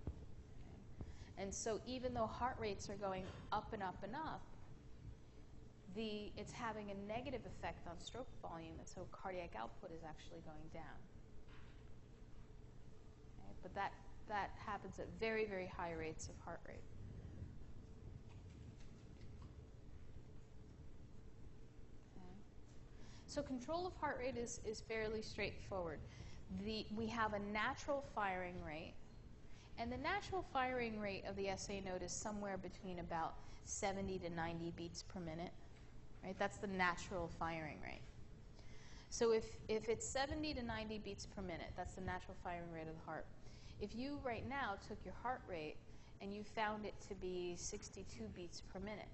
Okay. And so even though heart rates are going up and up and up, it's having a negative effect on stroke volume, and so cardiac output is actually going down. Okay, but that happens at very, very high rates of heart rate. Okay. So control of heart rate is fairly straightforward. We have a natural firing rate, and the natural firing rate of the SA node is somewhere between about 70 to 90 beats per minute. Right? That's the natural firing rate. So if it's 70 to 90 beats per minute, that's the natural firing rate of the heart. If you right now took your heart rate and you found it to be 62 beats per minute,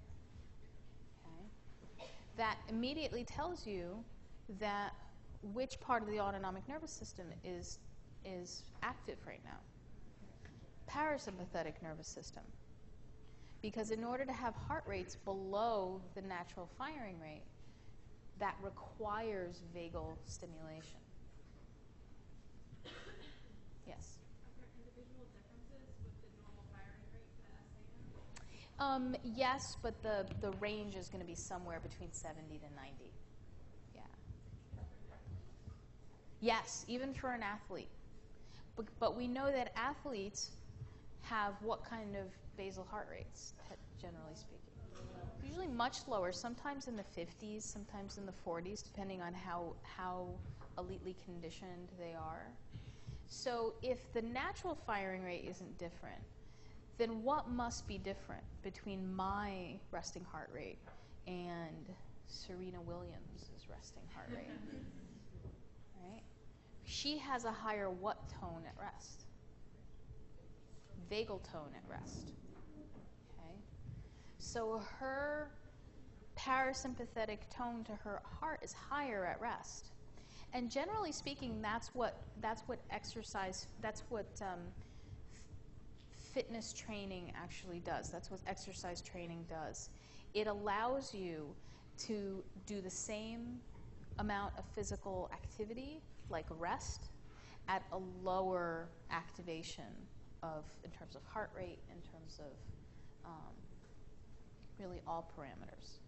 okay, that immediately tells you that which part of the autonomic nervous system is active right now. Parasympathetic nervous system. Because in order to have heart rates below the natural firing rate, that requires vagal stimulation. Yes? Are there individual differences with the normal firing rate for the SA node? Yes, but the range is going to be somewhere between 70 to 90. Yeah. Yes, even for an athlete. But we know that athletes have what kind of basal heart rates, generally speaking? Usually much lower, sometimes in the 50s, sometimes in the 40s, depending on how elitely conditioned they are. So if the natural firing rate isn't different, then what must be different between my resting heart rate and Serena Williams' resting heart rate? Right? She has a higher what tone at rest? Vagal tone at rest. Okay? So her parasympathetic tone to her heart is higher at rest. And generally speaking, that's what fitness training actually does. That's what exercise training does. It allows you to do the same amount of physical activity, like rest, at a lower activation in terms of heart rate, in terms of really all parameters.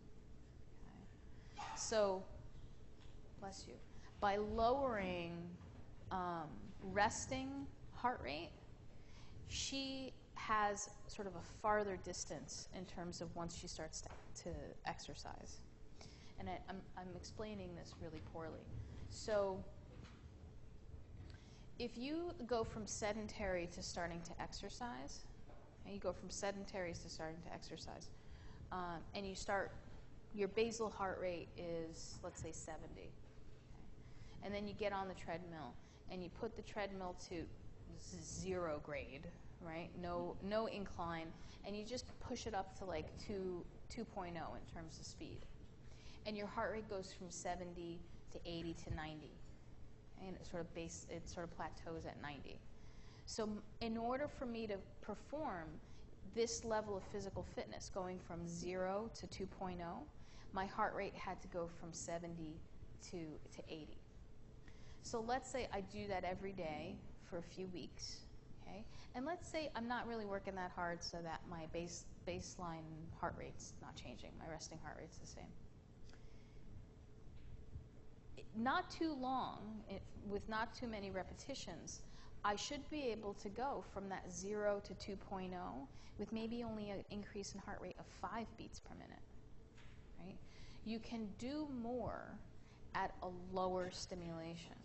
Okay. So, bless you. By lowering resting heart rate, she has sort of a farther distance in terms of once she starts to exercise. And I'm explaining this really poorly. So if you go from sedentary to starting to exercise, and you go from sedentary to starting to exercise, and you start, your basal heart rate is, let's say, 70. Okay? And then you get on the treadmill, and you put the treadmill to 0 grade, right? No incline, and you just push it up to like 2.0 in terms of speed. And your heart rate goes from 70 to 80 to 90. And it sort of plateaus at 90. So in order for me to perform this level of physical fitness, going from 0 to 2.0, my heart rate had to go from 70 to 80. So let's say I do that every day for a few weeks, okay? And let's say I'm not really working that hard so that my baseline heart rate's not changing. My resting heart rate's the same. Not too long, with not too many repetitions, I should be able to go from that 0 to 2.0 with maybe only an increase in heart rate of 5 beats per minute, right? You can do more at a lower stimulation.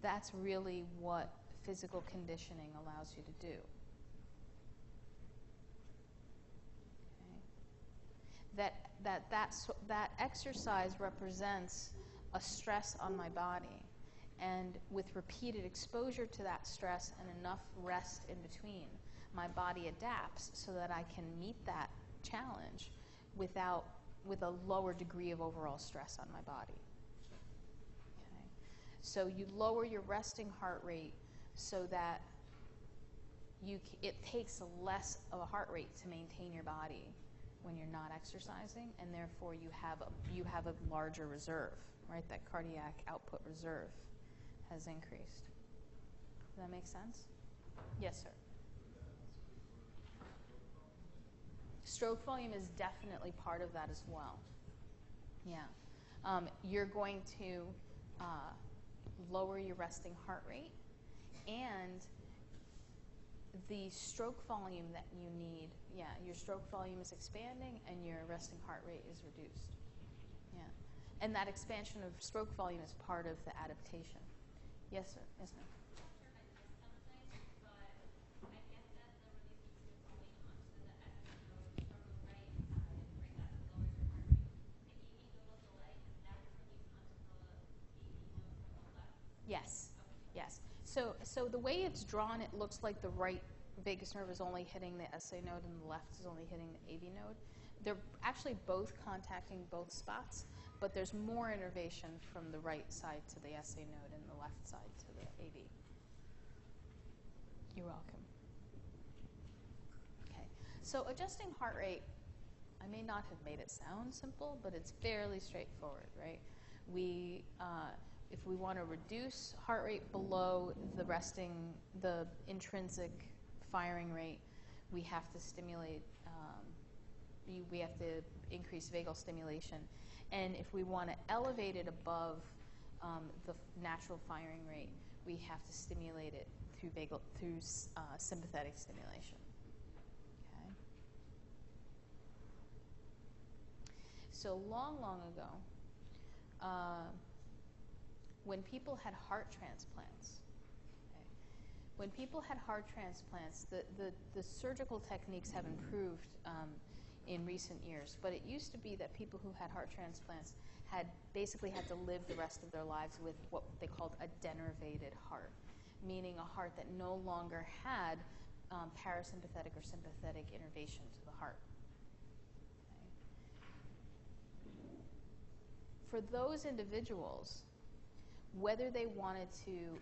That's really what physical conditioning allows you to do. That exercise represents a stress on my body, and with repeated exposure to that stress and enough rest in between, my body adapts so that I can meet that challenge with a lower degree of overall stress on my body. Okay. So you lower your resting heart rate so that it takes less of a heart rate to maintain your body when you're not exercising, and therefore you have a larger reserve, right? That cardiac output reserve has increased. Does that make sense? Yes, sir. Stroke volume is definitely part of that as well. Yeah. You're going to lower your resting heart rate, and the stroke volume that you need, yeah, your stroke volume is expanding and your resting heart rate is reduced. Yeah. And that expansion of stroke volume is part of the adaptation. Yes, sir. Yes, ma'am. Yes, yes. So the way it's drawn, it looks like the right vagus nerve is only hitting the SA node and the left is only hitting the AV node. They're actually both contacting both spots, but there's more innervation from the right side to the SA node and the left side to the AV. You're welcome. Okay, so adjusting heart rate, I may not have made it sound simple, but it's fairly straightforward, right? If we want to reduce heart rate below the intrinsic firing rate, we have to stimulate, we have to increase vagal stimulation. And if we want to elevate it above the natural firing rate, we have to stimulate it through sympathetic stimulation. Okay. So long ago, when people had heart transplants, the surgical techniques have improved in recent years, but it used to be that people who had heart transplants basically had to live the rest of their lives with what they called a denervated heart, meaning a heart that no longer had parasympathetic or sympathetic innervation to the heart. Okay. For those individuals, whether they wanted to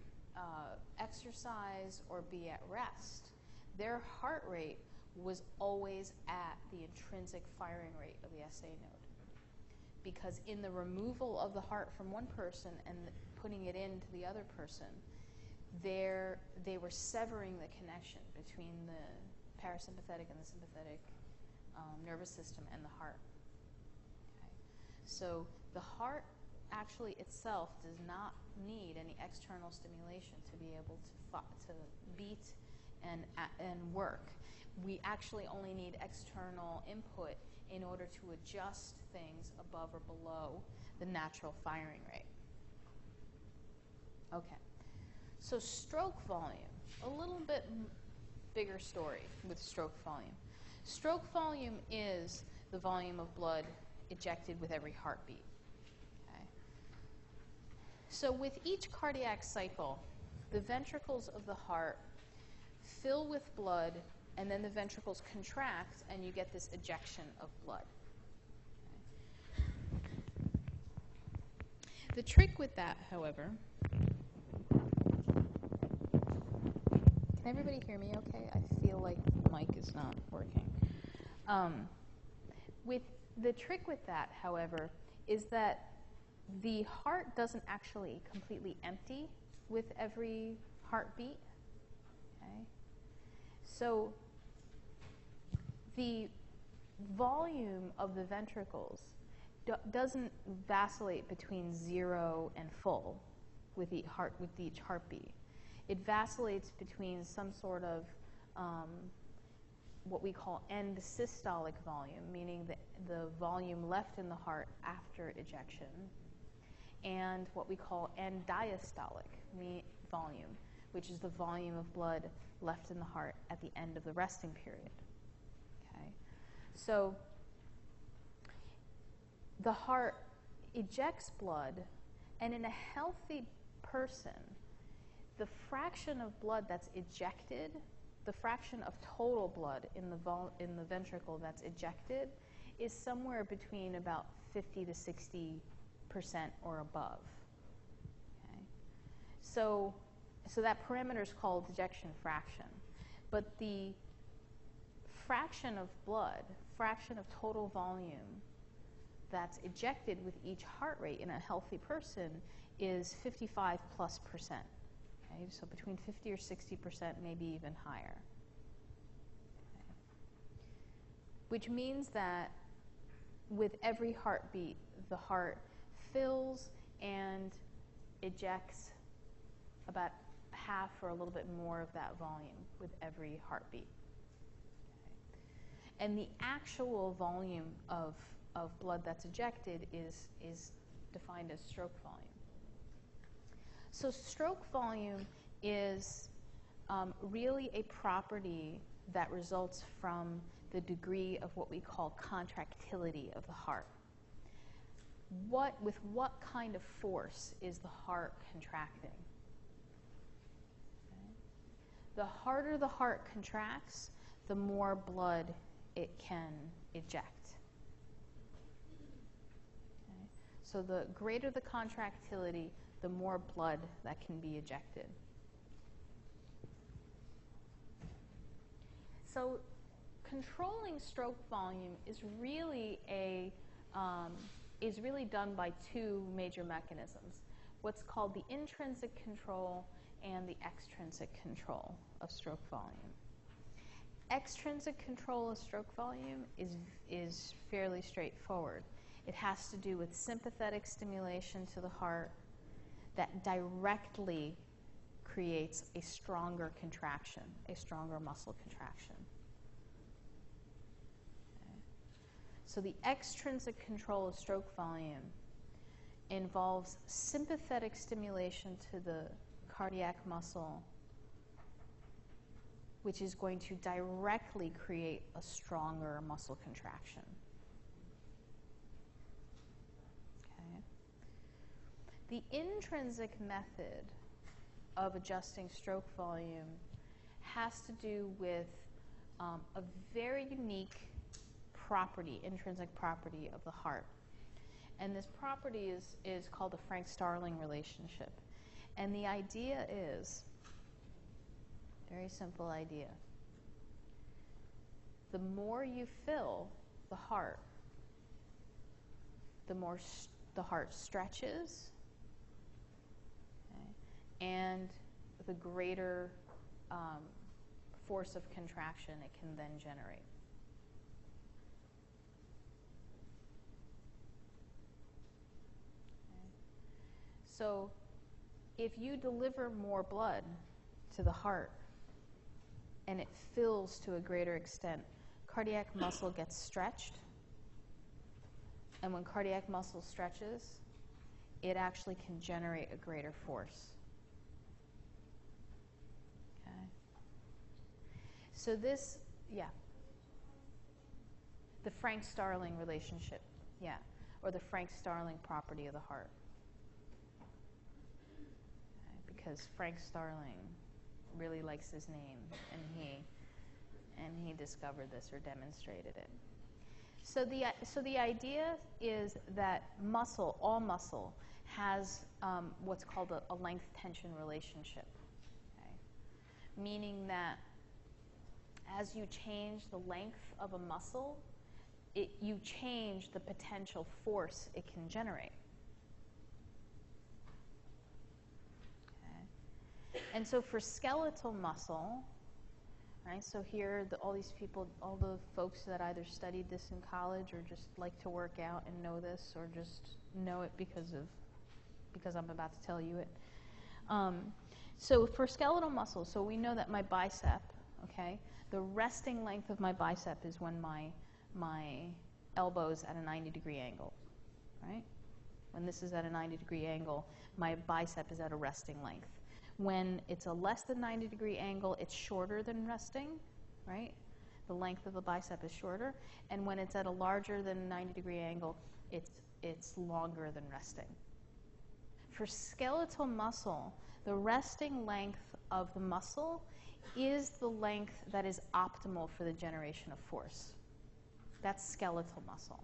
exercise or be at rest, their heart rate was always at the intrinsic firing rate of the SA node. Because in the removal of the heart from one person and putting it into the other person, they were severing the connection between the parasympathetic and the sympathetic nervous system and the heart. Okay. So the heart actually itself does not need any external stimulation to be able to beat and work. We actually only need external input in order to adjust things above or below the natural firing rate. Okay, so stroke volume, a little bit bigger story with stroke volume. Stroke volume is the volume of blood ejected with every heartbeat. So with each cardiac cycle, the ventricles of the heart fill with blood, and then the ventricles contract, and you get this ejection of blood. Okay. The trick with that, however, can everybody hear me okay? I feel like the mic is not working. The trick with that, however, is that the heart doesn't actually completely empty with every heartbeat. Okay? So the volume of the ventricles doesn't vacillate between 0 and full with each heartbeat. It vacillates between some sort of what we call end systolic volume, meaning the volume left in the heart after ejection, and what we call end diastolic volume, which is the volume of blood left in the heart at the end of the resting period. Okay? So the heart ejects blood, and in a healthy person, the fraction of blood that's ejected, the fraction of total blood in the ventricle that's ejected, is somewhere between about 50 to 60% or above. Okay? So that parameter is called ejection fraction. But the fraction of blood, fraction of total volume that's ejected with each heart rate in a healthy person is 55+%. Okay? So between 50 or 60%, maybe even higher. Okay? Which means that with every heartbeat, the heart fills and ejects about half or a little bit more of that volume with every heartbeat. Okay? And the actual volume of blood that's ejected is defined as stroke volume. So stroke volume is really a property that results from the degree of what we call contractility of the heart. With what kind of force is the heart contracting? Okay. The harder the heart contracts, the more blood it can eject. Okay. So the greater the contractility, the more blood that can be ejected. So controlling stroke volume is really done by two major mechanisms, what's called the intrinsic control and the extrinsic control of stroke volume. Extrinsic control of stroke volume is fairly straightforward. It has to do with sympathetic stimulation to the heart that directly creates a stronger contraction, a stronger muscle contraction. Okay. So the extrinsic control of stroke volume involves sympathetic stimulation to the cardiac muscle, which is going to directly create a stronger muscle contraction. The intrinsic method of adjusting stroke volume has to do with a very unique property, intrinsic property of the heart. And this property is called the Frank-Starling relationship. And the idea is, very simple idea, the more you fill the heart, the more the heart stretches, and the greater force of contraction it can then generate. Okay. So if you deliver more blood to the heart and it fills to a greater extent, cardiac muscle gets stretched, and when cardiac muscle stretches, it actually can generate a greater force. So this, yeah, the Frank-Starling relationship, yeah, or the Frank-Starling property of the heart. Okay, because Frank Starling really likes his name, and he discovered this or demonstrated it. So the idea is that all muscle, has what's called a length-tension relationship, okay? Meaning that as you change the length of a muscle, you change the potential force it can generate. Okay? And so for skeletal muscle, right, so here all these people, all the folks that either studied this in college or just like to work out and know this, or just know it because I'm about to tell you it. So for skeletal muscle, so we know that my bicep, okay, the resting length of my bicep is when my elbow's at a 90-degree angle, right? When this is at a 90-degree angle, my bicep is at a resting length. When it's a less than 90-degree angle, it's shorter than resting, right? The length of the bicep is shorter. And when it's at a larger than 90-degree angle, it's longer than resting. For skeletal muscle, the resting length of the muscle is the length that is optimal for the generation of force. That's skeletal muscle.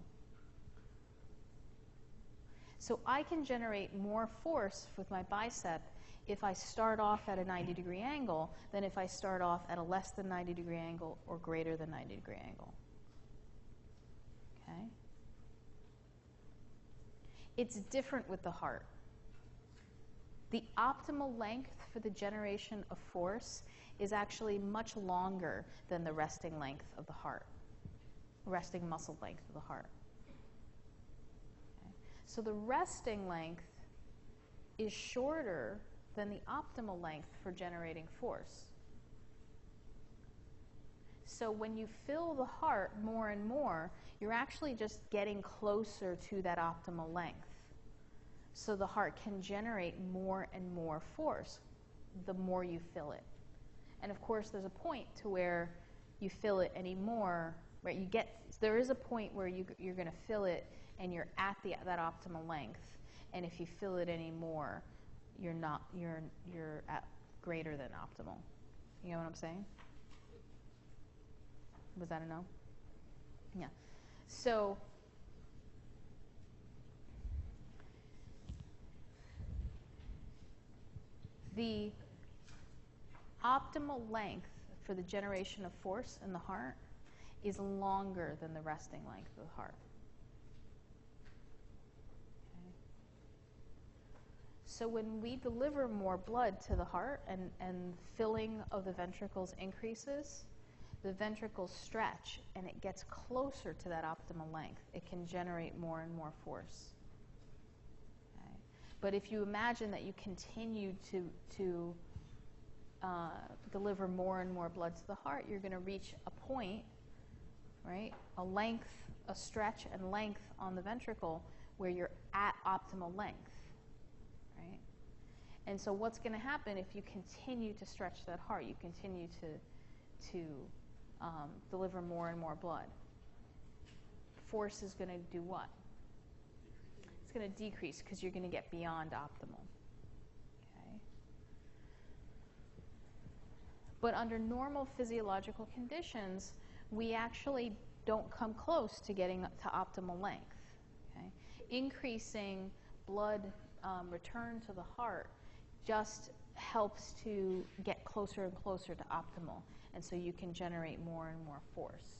So I can generate more force with my bicep if I start off at a 90-degree angle than if I start off at a less than 90-degree angle or greater than 90-degree angle. Okay? It's different with the heart. The optimal length for the generation of force is actually much longer than the resting length of the heart, resting muscle length of the heart. Okay? So the resting length is shorter than the optimal length for generating force. So when you fill the heart more and more, you're actually just getting closer to that optimal length. So the heart can generate more and more force the more you fill it. And of course, there's a point to where you fill it anymore, right? There is a point where you're going to fill it and you're at that optimal length. And if you fill it anymore, you're at greater than optimal. You know what I'm saying? Was that a no? Yeah. So the optimal length for the generation of force in the heart is longer than the resting length of the heart. Okay. So when we deliver more blood to the heart and filling of the ventricles increases, the ventricles stretch and it gets closer to that optimal length. It can generate more and more force. Okay. But if you imagine that you continue to deliver more and more blood to the heart, you're going to reach a point, right, a stretch and length on the ventricle where you're at optimal length, right? And so what's going to happen if you continue to stretch that heart, you continue to deliver more and more blood? Force is going to do what? It's going to decrease because you're going to get beyond optimal. But under normal physiological conditions, we actually don't come close to getting to optimal length. Okay? Increasing blood return to the heart just helps to get closer and closer to optimal, and so you can generate more and more force.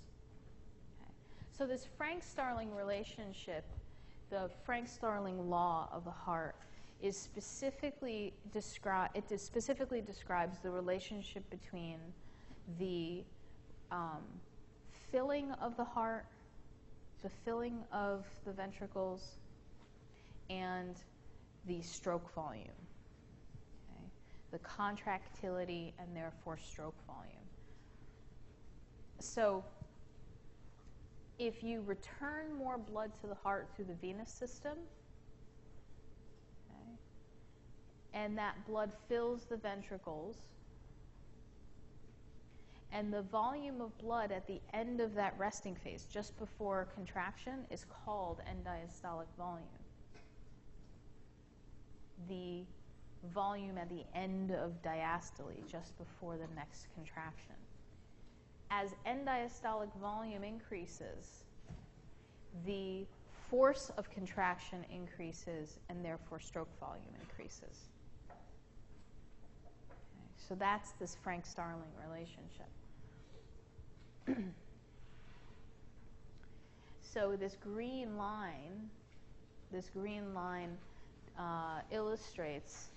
Okay? So this Frank-Starling relationship, the Frank-Starling law of the heart, is specifically describes the relationship between the filling of the heart, the filling of the ventricles, and the stroke volume. Okay? The contractility and therefore stroke volume. So if you return more blood to the heart through the venous system, and that blood fills the ventricles, and the volume of blood at the end of that resting phase, just before contraction, is called end-diastolic volume. The volume at the end of diastole, just before the next contraction. As end diastolic volume increases, the force of contraction increases, and therefore stroke volume increases. Okay, so that's this Frank-Starling relationship. So this green line illustrates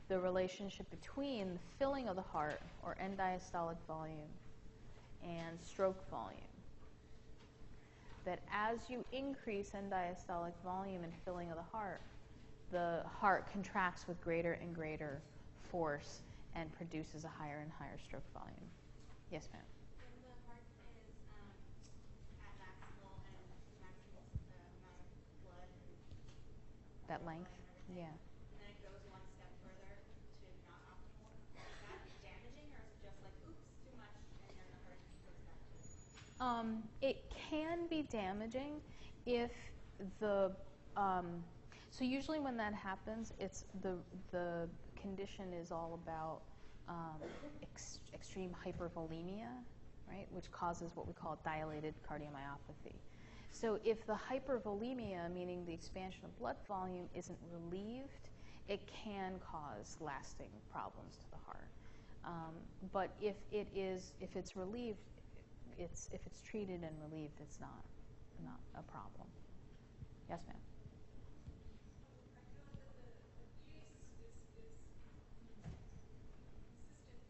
the relationship between the filling of the heart, or end diastolic volume, and stroke volume. That as you increase end diastolic volume and filling of the heart contracts with greater and greater force and produces a higher and higher stroke volume. Yes, ma'am? When the heart is at maximal and maximal amount of blood and That length? everything, Yeah. and then it goes one step further to not optimal, is that damaging, or is it just like, oops, too much, and then the heart goes back to it? It can be damaging if the so usually when that happens, it's the condition is all about extreme hypervolemia, right, which causes what we call dilated cardiomyopathy. So if the hypervolemia, meaning the expansion of blood volume, isn't relieved, it can cause lasting problems to the heart. But if it's relieved, if it's treated and relieved, it's not a problem. Yes, ma'am. I feel that the abuse is consistent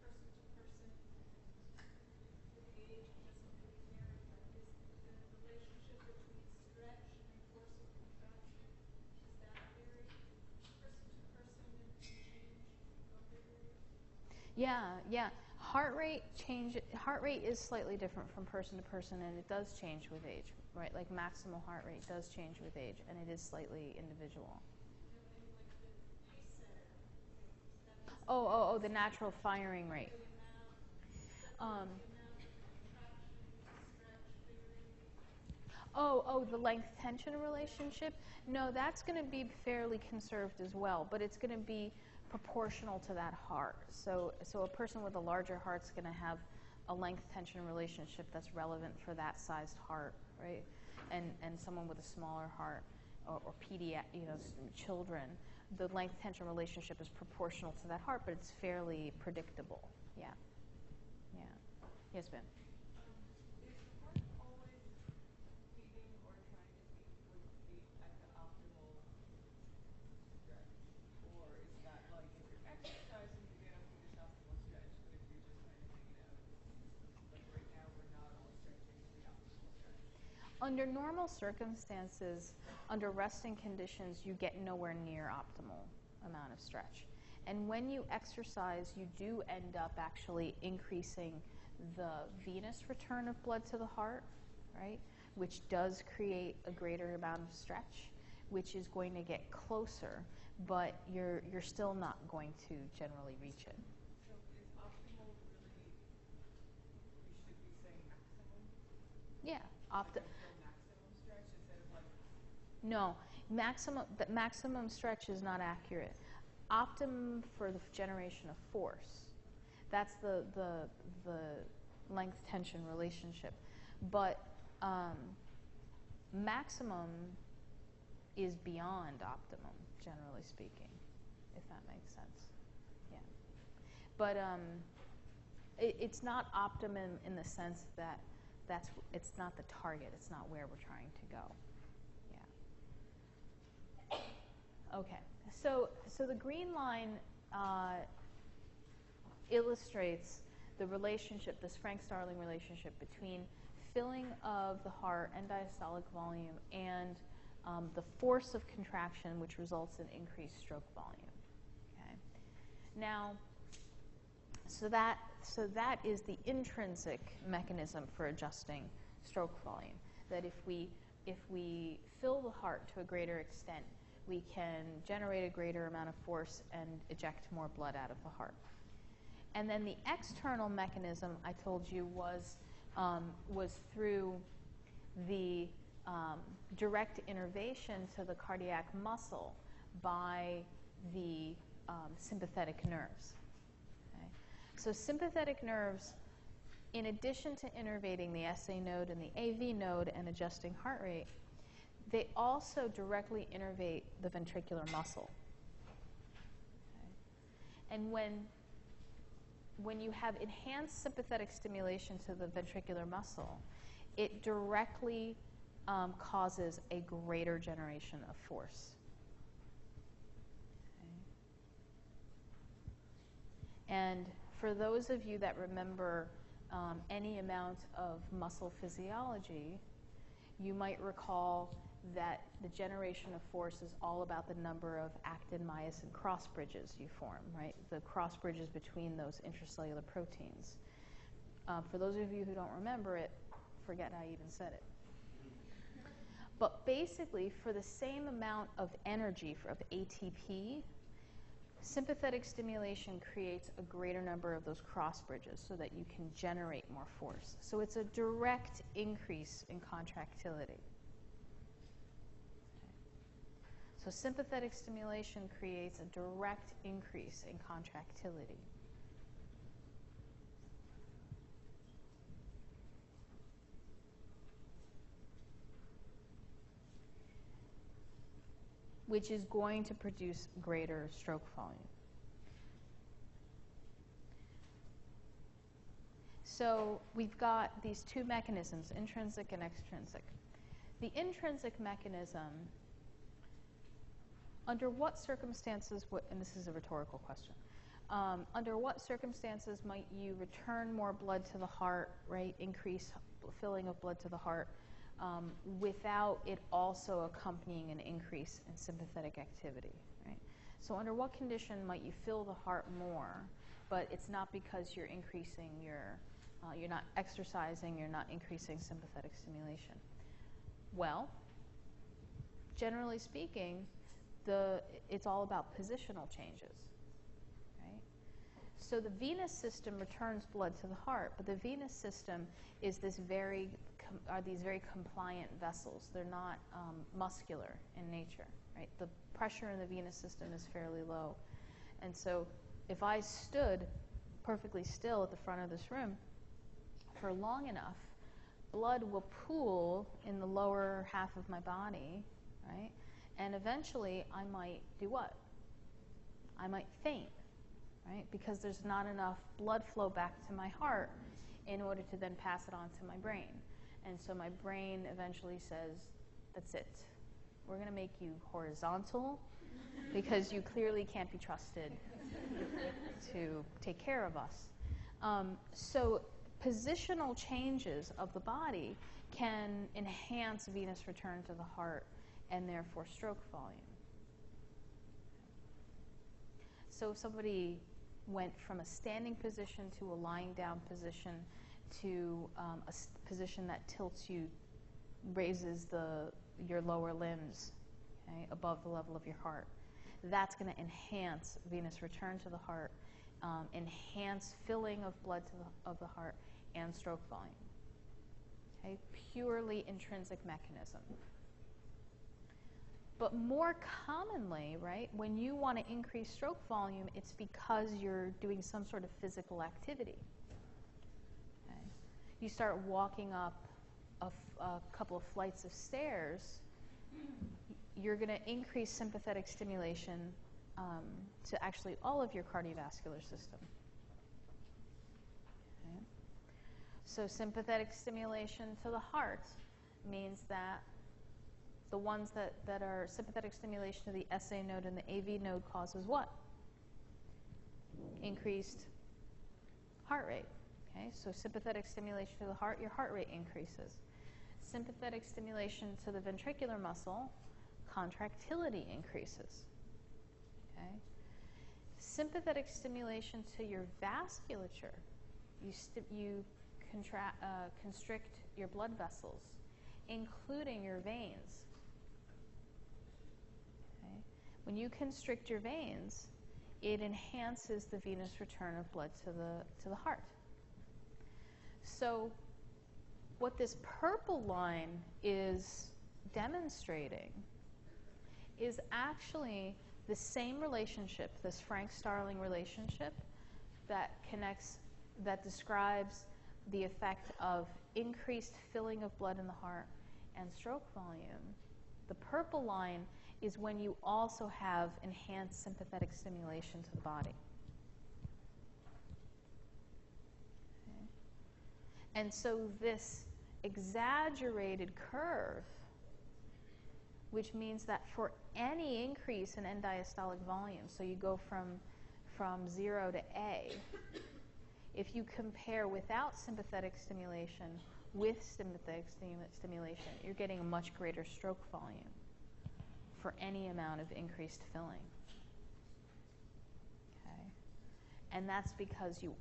person to person and with age it doesn't really vary, but is the relationship between stretch and force of contraction, does that vary person to person and change over period? Yeah. Heart rate is slightly different from person to person, and it does change with age, right? Like maximal heart rate does change with age, and it is slightly individual. And like the pace setter things, that Oh, the natural firing rate. the amount of contraction, stretch, variability. The length tension relationship. No, that's going to be fairly conserved as well, but it's going to be proportional to that heart. So a person with a larger heart's going to have a length tension relationship that's relevant for that sized heart, right? And someone with a smaller heart or children, the length tension relationship is proportional to that heart, but it's fairly predictable. Yeah. Yes, Ben. Is the heart always beating or trying to beat with at the optimal stretch? Or is that like if you're exercising to get up to this optimal stretch, but if you're just kind of hanging out, like right now we're not all stretching to the optimal stretch? Under normal circumstances, under resting conditions, you get nowhere near optimal amount of stretch. And when you exercise, you do end up actually increasing the venous return of blood to the heart, right? Which does create a greater amount of stretch, which is going to get closer, but you're still not going to generally reach it. So is optimal really, we should be saying maximum? Yeah. Until maximum stretch instead of like... No, maximum stretch is not accurate. Optimum for the generation of force. That's the length tension relationship. But maximum is beyond optimum, generally speaking, if that makes sense. Yeah. But it's not optimum in the sense that it's not the target. It's not where we're trying to go. Yeah. Okay. So the green line illustrates the relationship, this Frank-Starling relationship between filling of the heart and diastolic volume and the force of contraction, which results in increased stroke volume. Okay. Now, so that is the intrinsic mechanism for adjusting stroke volume. That if we fill the heart to a greater extent, we can generate a greater amount of force and eject more blood out of the heart. And then the external mechanism I told you was through the direct innervation to the cardiac muscle by the sympathetic nerves. Okay? So sympathetic nerves, in addition to innervating the SA node and the AV node and adjusting heart rate, they also directly innervate the ventricular muscle. Okay? And when you have enhanced sympathetic stimulation to the ventricular muscle, it directly causes a greater generation of force. Okay? And for those of you that remember any amount of muscle physiology, you might recall that the generation of force is all about the number of actin-myosin cross bridges you form, right? The cross bridges between those intracellular proteins. For those of you who don't remember it, forget I even said it. But basically, for the same amount of energy, of ATP, sympathetic stimulation creates a greater number of those cross bridges so that you can generate more force. So it's a direct increase in contractility. So sympathetic stimulation creates a direct increase in contractility. Which is going to produce greater stroke volume. So we've got these two mechanisms, intrinsic and extrinsic. The intrinsic mechanism, under what circumstances, and this is a rhetorical question, under what circumstances might you return more blood to the heart, right, increase filling of blood to the heart, without it also accompanying an increase in sympathetic activity, right? So under what condition might you fill the heart more, but it's not because you're increasing your, you're not exercising, you're not increasing sympathetic stimulation? Well, generally speaking, it's all about positional changes, right? So the venous system returns blood to the heart, but the venous system is are these very compliant vessels. They're not muscular in nature, right? The pressure in the venous system is fairly low. And so if I stood perfectly still at the front of this room for long enough, blood will pool in the lower half of my body, right? And eventually I might do what? I might faint, right? Because there's not enough blood flow back to my heart in order to then pass it on to my brain. And so my brain eventually says, that's it. We're going to make you horizontal because you clearly can't be trusted to take care of us. So positional changes of the body can enhance venous return to the heart and therefore stroke volume. So if somebody went from a standing position to a lying down position to a position that tilts you, raises your lower limbs, okay, above the level of your heart, that's going to enhance venous return to the heart, enhance filling of blood of the heart, and stroke volume. Okay, purely intrinsic mechanism. But more commonly, right, when you want to increase stroke volume, it's because you're doing some sort of physical activity. Okay? You start walking up a couple of flights of stairs, you're going to increase sympathetic stimulation to actually all of your cardiovascular system. Okay? So sympathetic stimulation to the heart means that the ones that are sympathetic stimulation to the SA node and the AV node causes what? Increased heart rate. Okay, so sympathetic stimulation to the heart, your heart rate increases. Sympathetic stimulation to the ventricular muscle, contractility increases. Okay? Sympathetic stimulation to your vasculature, you constrict your blood vessels, including your veins. Okay? When you constrict your veins, it enhances the venous return of blood to the heart. So what this purple line is demonstrating is actually the same relationship, this Frank-Starling relationship that describes the effect of increased filling of blood in the heart and stroke volume. The purple line is when you also have enhanced sympathetic stimulation to the body. Okay. And so this exaggerated curve, which means that for any increase in end diastolic volume, so you go from 0 to A, if you compare without sympathetic stimulation with sympathetic stimulation, you're getting a much greater stroke volume for any amount of increased filling. Okay? And that's because you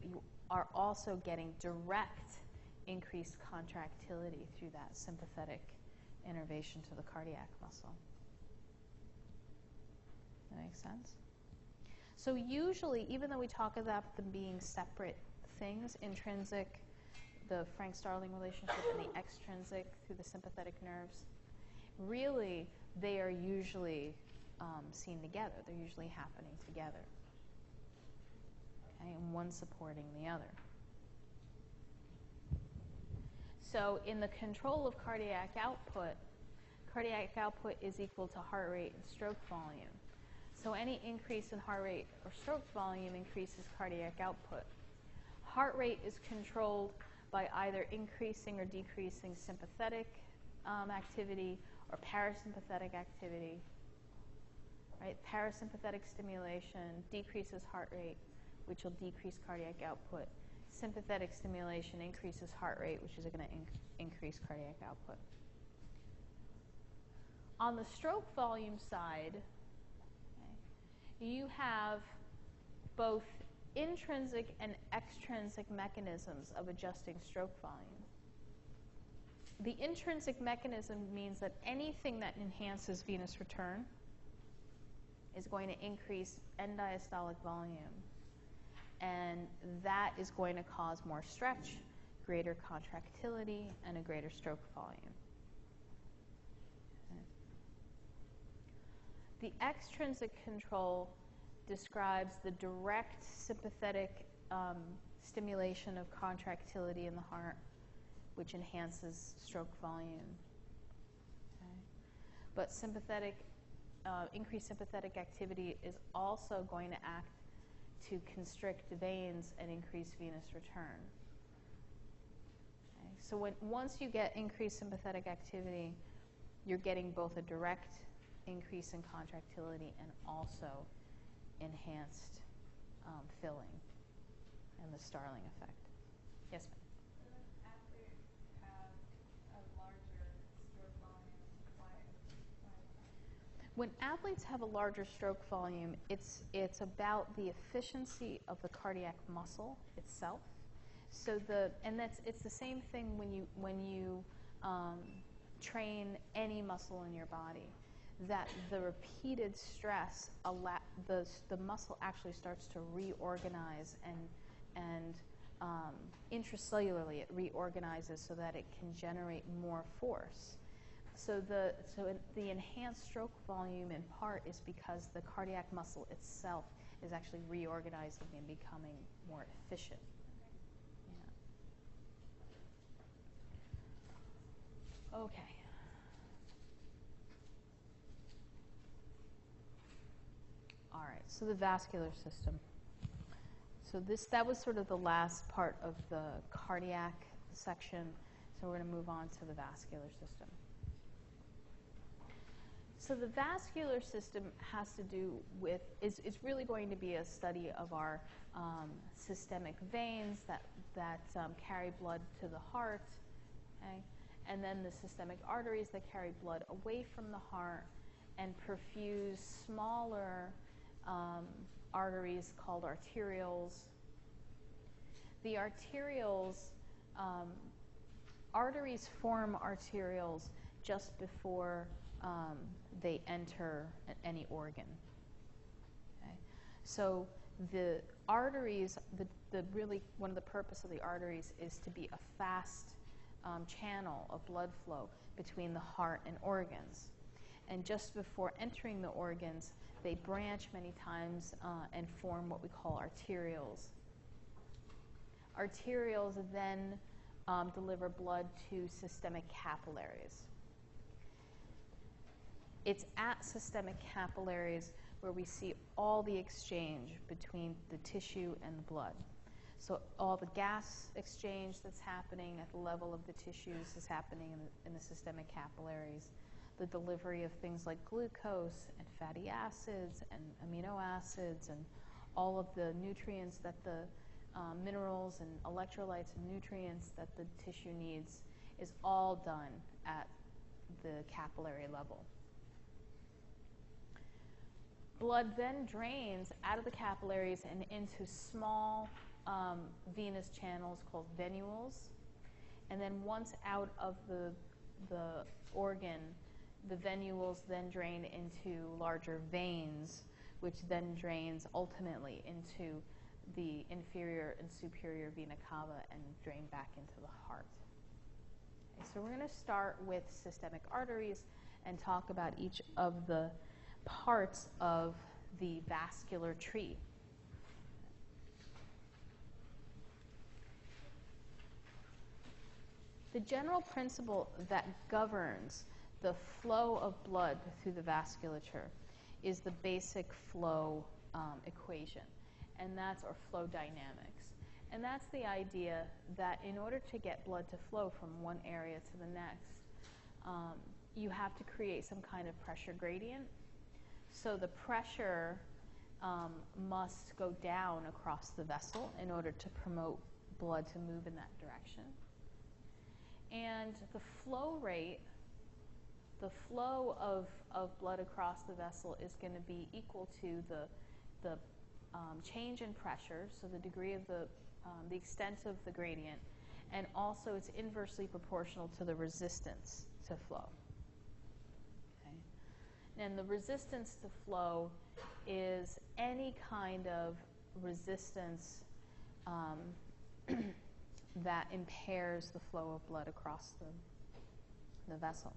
are also getting direct increased contractility through that sympathetic innervation to the cardiac muscle. That makes sense? So usually, even though we talk about them being separate things, intrinsic, the Frank-Starling relationship, and the extrinsic through the sympathetic nerves, really they are usually seen together. They're usually happening together. Okay, and one supporting the other. So in the control of cardiac output is equal to heart rate and stroke volume. So any increase in heart rate or stroke volume increases cardiac output. Heart rate is controlled by either increasing or decreasing sympathetic activity or parasympathetic activity. Right? Parasympathetic stimulation decreases heart rate, which will decrease cardiac output. Sympathetic stimulation increases heart rate, which is going to increase cardiac output. On the stroke volume side, okay, you have both intrinsic and extrinsic mechanisms of adjusting stroke volume. The intrinsic mechanism means that anything that enhances venous return is going to increase end diastolic volume, and that is going to cause more stretch, greater contractility, and a greater stroke volume. Okay. The extrinsic control describes the direct sympathetic stimulation of contractility in the heart, which enhances stroke volume. Okay. But increased sympathetic activity is also going to act to constrict veins and increase venous return. Okay. So once you get increased sympathetic activity, you're getting both a direct increase in contractility and also enhanced filling and the Starling effect. Yes, ma'am? Athletes have a larger stroke volume. Why is that? When athletes have a larger stroke volume, it's about the efficiency of the cardiac muscle itself. So it's the same thing when you train any muscle in your body. That the repeated stress, the muscle actually starts to reorganize and intracellularly it reorganizes so that it can generate more force. So the enhanced stroke volume in part is because the cardiac muscle itself is actually reorganizing and becoming more efficient. Yeah. Okay. All right, so the vascular system. So that was sort of the last part of the cardiac section. So we're going to move on to the vascular system. So the vascular system has to do with, it's really going to be a study of our systemic veins that carry blood to the heart, okay? And then the systemic arteries that carry blood away from the heart and perfuse smaller arteries called arterioles. The arterioles, arteries form arterioles just before they enter any organ. Okay? So the arteries, really one of the purpose of the arteries is to be a fast channel of blood flow between the heart and organs. And just before entering the organs, They branch many times and form what we call arterioles. Arterioles then deliver blood to systemic capillaries. It's at systemic capillaries where we see all the exchange between the tissue and the blood. So all the gas exchange that's happening at the level of the tissues is happening in the systemic capillaries. The delivery of things like glucose and fatty acids and amino acids and all of the nutrients that the minerals and electrolytes and nutrients that the tissue needs is all done at the capillary level. Blood then drains out of the capillaries and into small venous channels called venules. And then once out of the organ, the venules then drain into larger veins, which then drains ultimately into the inferior and superior vena cava and drain back into the heart. Okay, so we're going to start with systemic arteries and talk about each of the parts of the vascular tree. The general principle that governs the flow of blood through the vasculature is the basic flow equation, and that's our flow dynamics. And that's the idea that in order to get blood to flow from one area to the next, you have to create some kind of pressure gradient. So the pressure must go down across the vessel in order to promote blood to move in that direction. And the flow rate, the flow of blood across the vessel is going to be equal to the change in pressure, so the degree of the extent of the gradient, and also it's inversely proportional to the resistance to flow. Okay. And the resistance to flow is any kind of resistance that impairs the flow of blood across the vessel.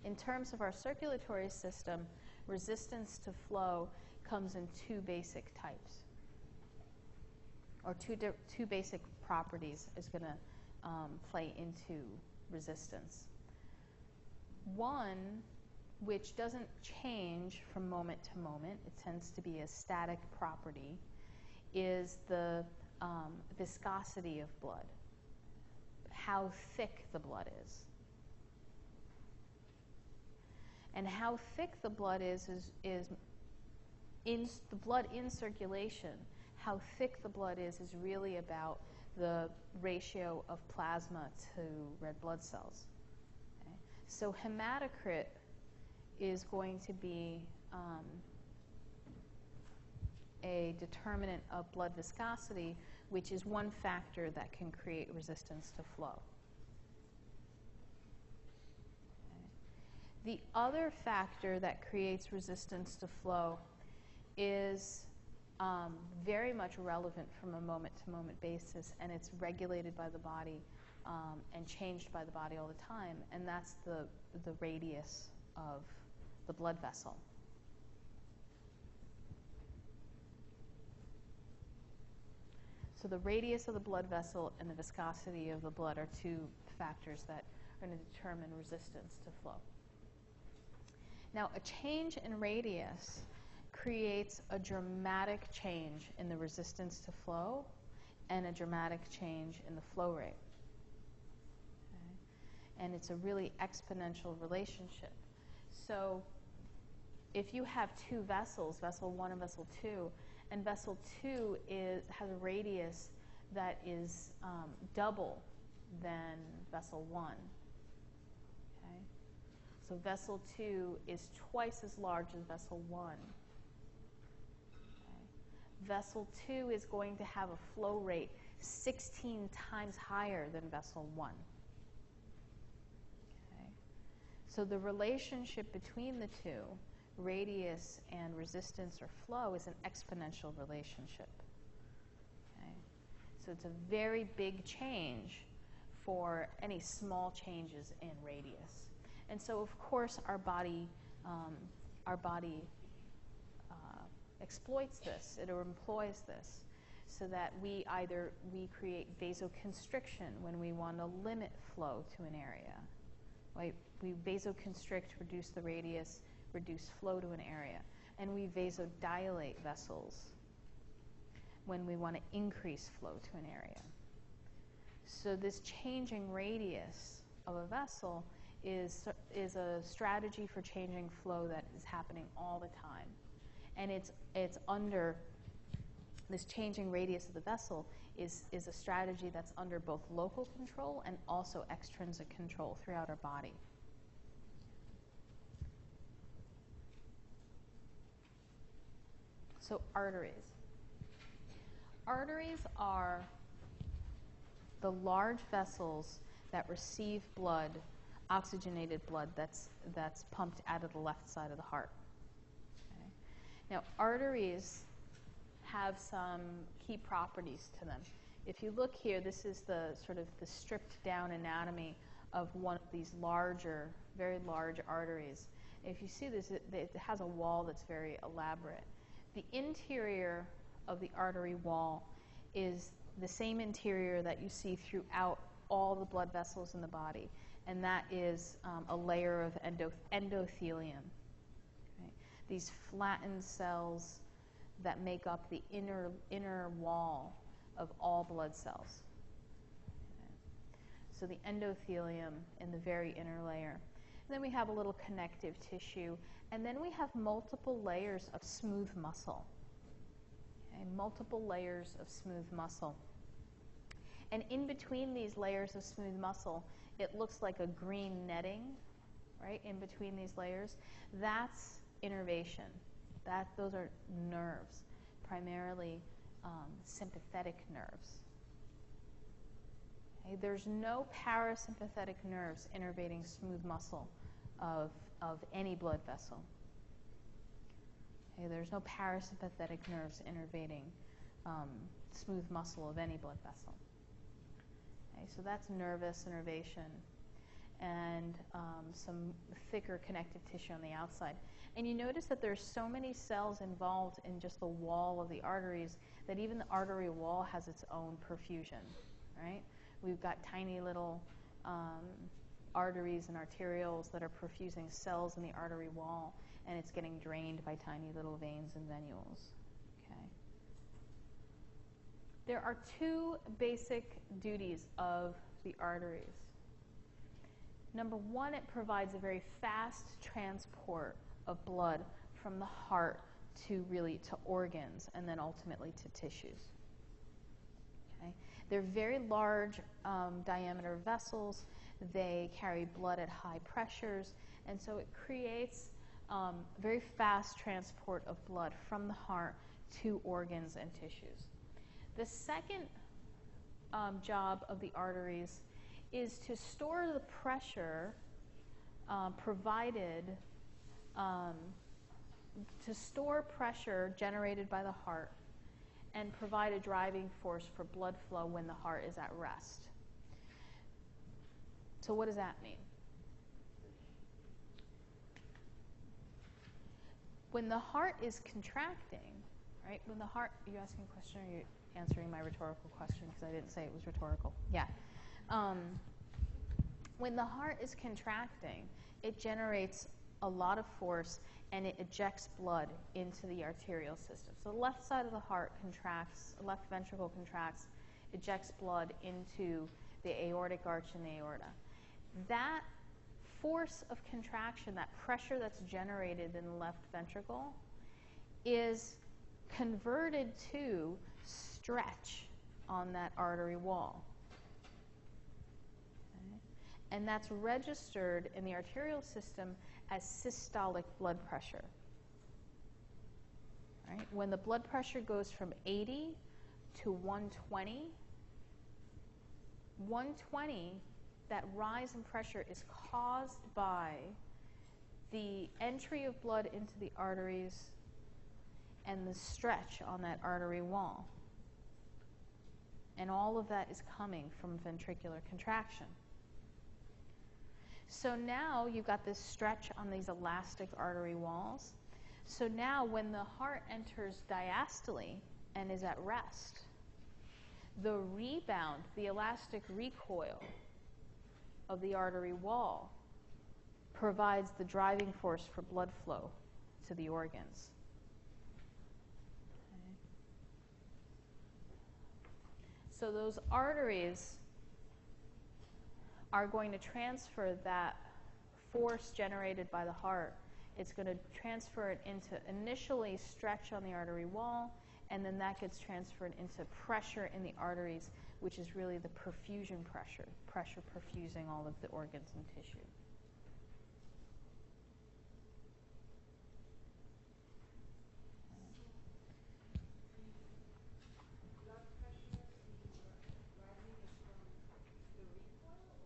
In terms of our circulatory system, resistance to flow comes in two basic types, or two basic properties is going to play into resistance. One, which doesn't change from moment to moment, it tends to be a static property, is the viscosity of blood, how thick the blood is. And how thick the blood is in the blood in circulation, how thick the blood is really about the ratio of plasma to red blood cells. Okay? So hematocrit is going to be a determinant of blood viscosity, which is one factor that can create resistance to flow. The other factor that creates resistance to flow is very much relevant from a moment-to-moment basis, and it's regulated by the body and changed by the body all the time, and that's the radius of the blood vessel. So the radius of the blood vessel and the viscosity of the blood are two factors that are going to determine resistance to flow. Now, a change in radius creates a dramatic change in the resistance to flow and a dramatic change in the flow rate. Okay? And it's a really exponential relationship. So if you have two vessels, vessel 1 and vessel 2, and vessel 2 has a radius that is double than vessel 1. Okay? So vessel 2 is twice as large as vessel 1. Okay? Vessel 2 is going to have a flow rate 16 times higher than vessel 1. Okay? So the relationship between the two, radius and resistance or flow, is an exponential relationship. Okay? So it's a very big change for any small changes in radius. And so, of course, our body our body exploits this, it employs this, so that we create vasoconstriction when we want to limit flow to an area. Right? We vasoconstrict, reduce the radius, reduce flow to an area. And we vasodilate vessels when we want to increase flow to an area. So this changing radius of a vessel is a strategy for changing flow that is happening all the time. And it's under, this changing radius of the vessel is a strategy that's under both local control and also extrinsic control throughout our body. So arteries. Arteries are the large vessels that receive blood, oxygenated blood that's pumped out of the left side of the heart. Okay? Now, arteries have some key properties to them. If you look here, this is the sort of the stripped down anatomy of one of these larger, very large arteries. If you see this, it has a wall that's very elaborate. The interior of the artery wall is the same interior that you see throughout all the blood vessels in the body, and that is a layer of endothelium. Okay? These flattened cells that make up the inner wall of all blood cells. Okay? So the endothelium in the very inner layer. And then we have a little connective tissue, and then we have multiple layers of smooth muscle. Okay? Multiple layers of smooth muscle. And in between these layers of smooth muscle, it looks like a green netting, right? In between these layers, that's innervation. Those are nerves, primarily sympathetic nerves. Okay? There's no parasympathetic nerves innervating smooth muscle of any blood vessel. Okay? There's no parasympathetic nerves innervating smooth muscle of any blood vessel. Okay? So that's nervous innervation and some thicker connective tissue on the outside. And you notice that there's so many cells involved in just the wall of the arteries that even the artery wall has its own perfusion, right? We've got tiny little arteries and arterioles that are perfusing cells in the artery wall, and it's getting drained by tiny little veins and venules. Okay. There are two basic duties of the arteries. Number one, it provides a very fast transport of blood from the heart to organs and then ultimately to tissues. Okay? They're very large diameter vessels. They carry blood at high pressures, and so it creates very fast transport of blood from the heart to organs and tissues. The second job of the arteries is to store the pressure to store pressure generated by the heart and provide a driving force for blood flow when the heart is at rest. So what does that mean? When the heart is contracting, right? When the heart, are you asking a question or are you answering my rhetorical question? Because I didn't say it was rhetorical. Yeah. When the heart is contracting, it generates a lot of force and it ejects blood into the arterial system. So the left side of the heart contracts, the left ventricle contracts, ejects blood into the aortic arch and the aorta. That force of contraction, that pressure that's generated in the left ventricle, is converted to stretch on that artery wall. Okay? And that's registered in the arterial system as systolic blood pressure. Right? When the blood pressure goes from 80 to 120, that rise in pressure is caused by the entry of blood into the arteries and the stretch on that artery wall. And all of that is coming from ventricular contraction. So now you've got this stretch on these elastic artery walls. So now when the heart enters diastole and is at rest, the rebound, the elastic recoil of the artery wall provides the driving force for blood flow to the organs. Okay. So those arteries are going to transfer that force generated by the heart. It's going to transfer it into initially stretch on the artery wall, and then that gets transferred into pressure in the arteries, which is really the perfusion pressure, pressure perfusing all of the organs and tissue. Blood pressure rising is from the recoil or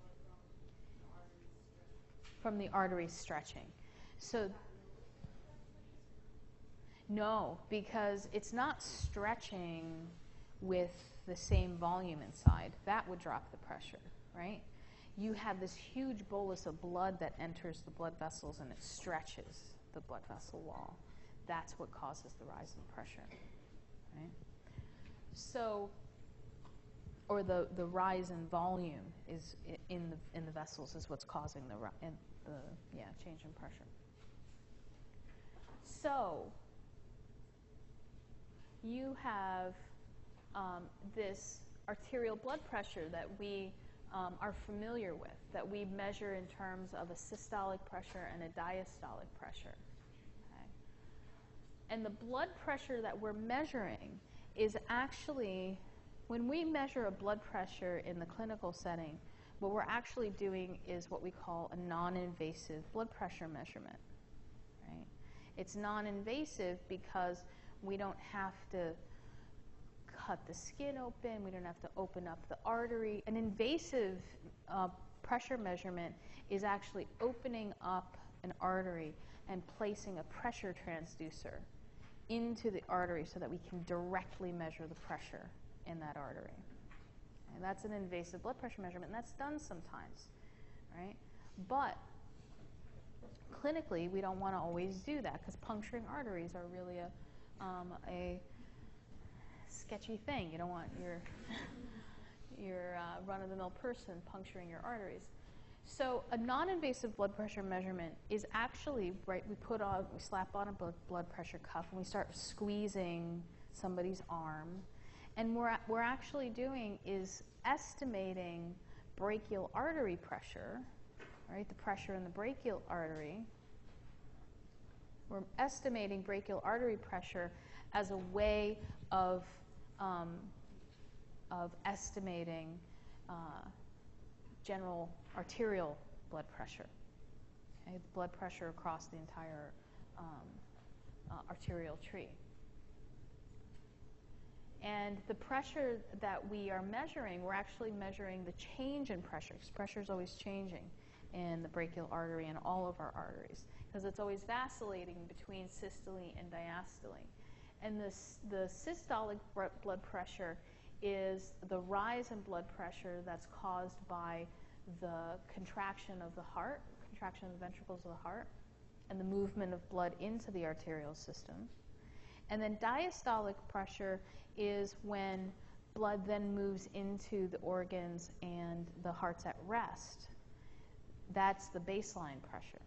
from the artery stretching? From the artery stretching. So no, because it's not stretching with the same volume inside. That would drop the pressure, right? You have this huge bolus of blood that enters the blood vessels and it stretches the blood vessel wall. That's what causes the rise in pressure, right? So, or the rise in volume is in the vessels is what's causing the change in pressure. So you have this arterial blood pressure that we are familiar with, that we measure in terms of a systolic pressure and a diastolic pressure. Okay? And the blood pressure that we're measuring is actually, when we measure a blood pressure in the clinical setting, what we're actually doing is what we call a non-invasive blood pressure measurement. Right? It's non-invasive because we don't have to cut the skin open, we don't have to open up the artery. An invasive pressure measurement is actually opening up an artery and placing a pressure transducer into the artery so that we can directly measure the pressure in that artery. And that's an invasive blood pressure measurement, and that's done sometimes, right? But clinically, we don't want to always do that because puncturing arteries are really a sketchy thing. You don't want your run-of-the-mill person puncturing your arteries. So a non-invasive blood pressure measurement is actually, right, we slap on a blood pressure cuff and we start squeezing somebody's arm. And we're actually doing is estimating brachial artery pressure, right, the pressure in the brachial artery. We're estimating brachial artery pressure as a way of estimating general arterial blood pressure, okay, the blood pressure across the entire arterial tree. And the pressure that we are measuring, we're actually measuring the change in pressure, because pressure is always changing in the brachial artery and all of our arteries, because it's always vacillating between systole and diastole. And the systolic blood pressure is the rise in blood pressure that's caused by the contraction of the heart, contraction of the ventricles of the heart, and the movement of blood into the arterial system. And then diastolic pressure is when blood then moves into the organs and the heart's at rest. That's the baseline pressure.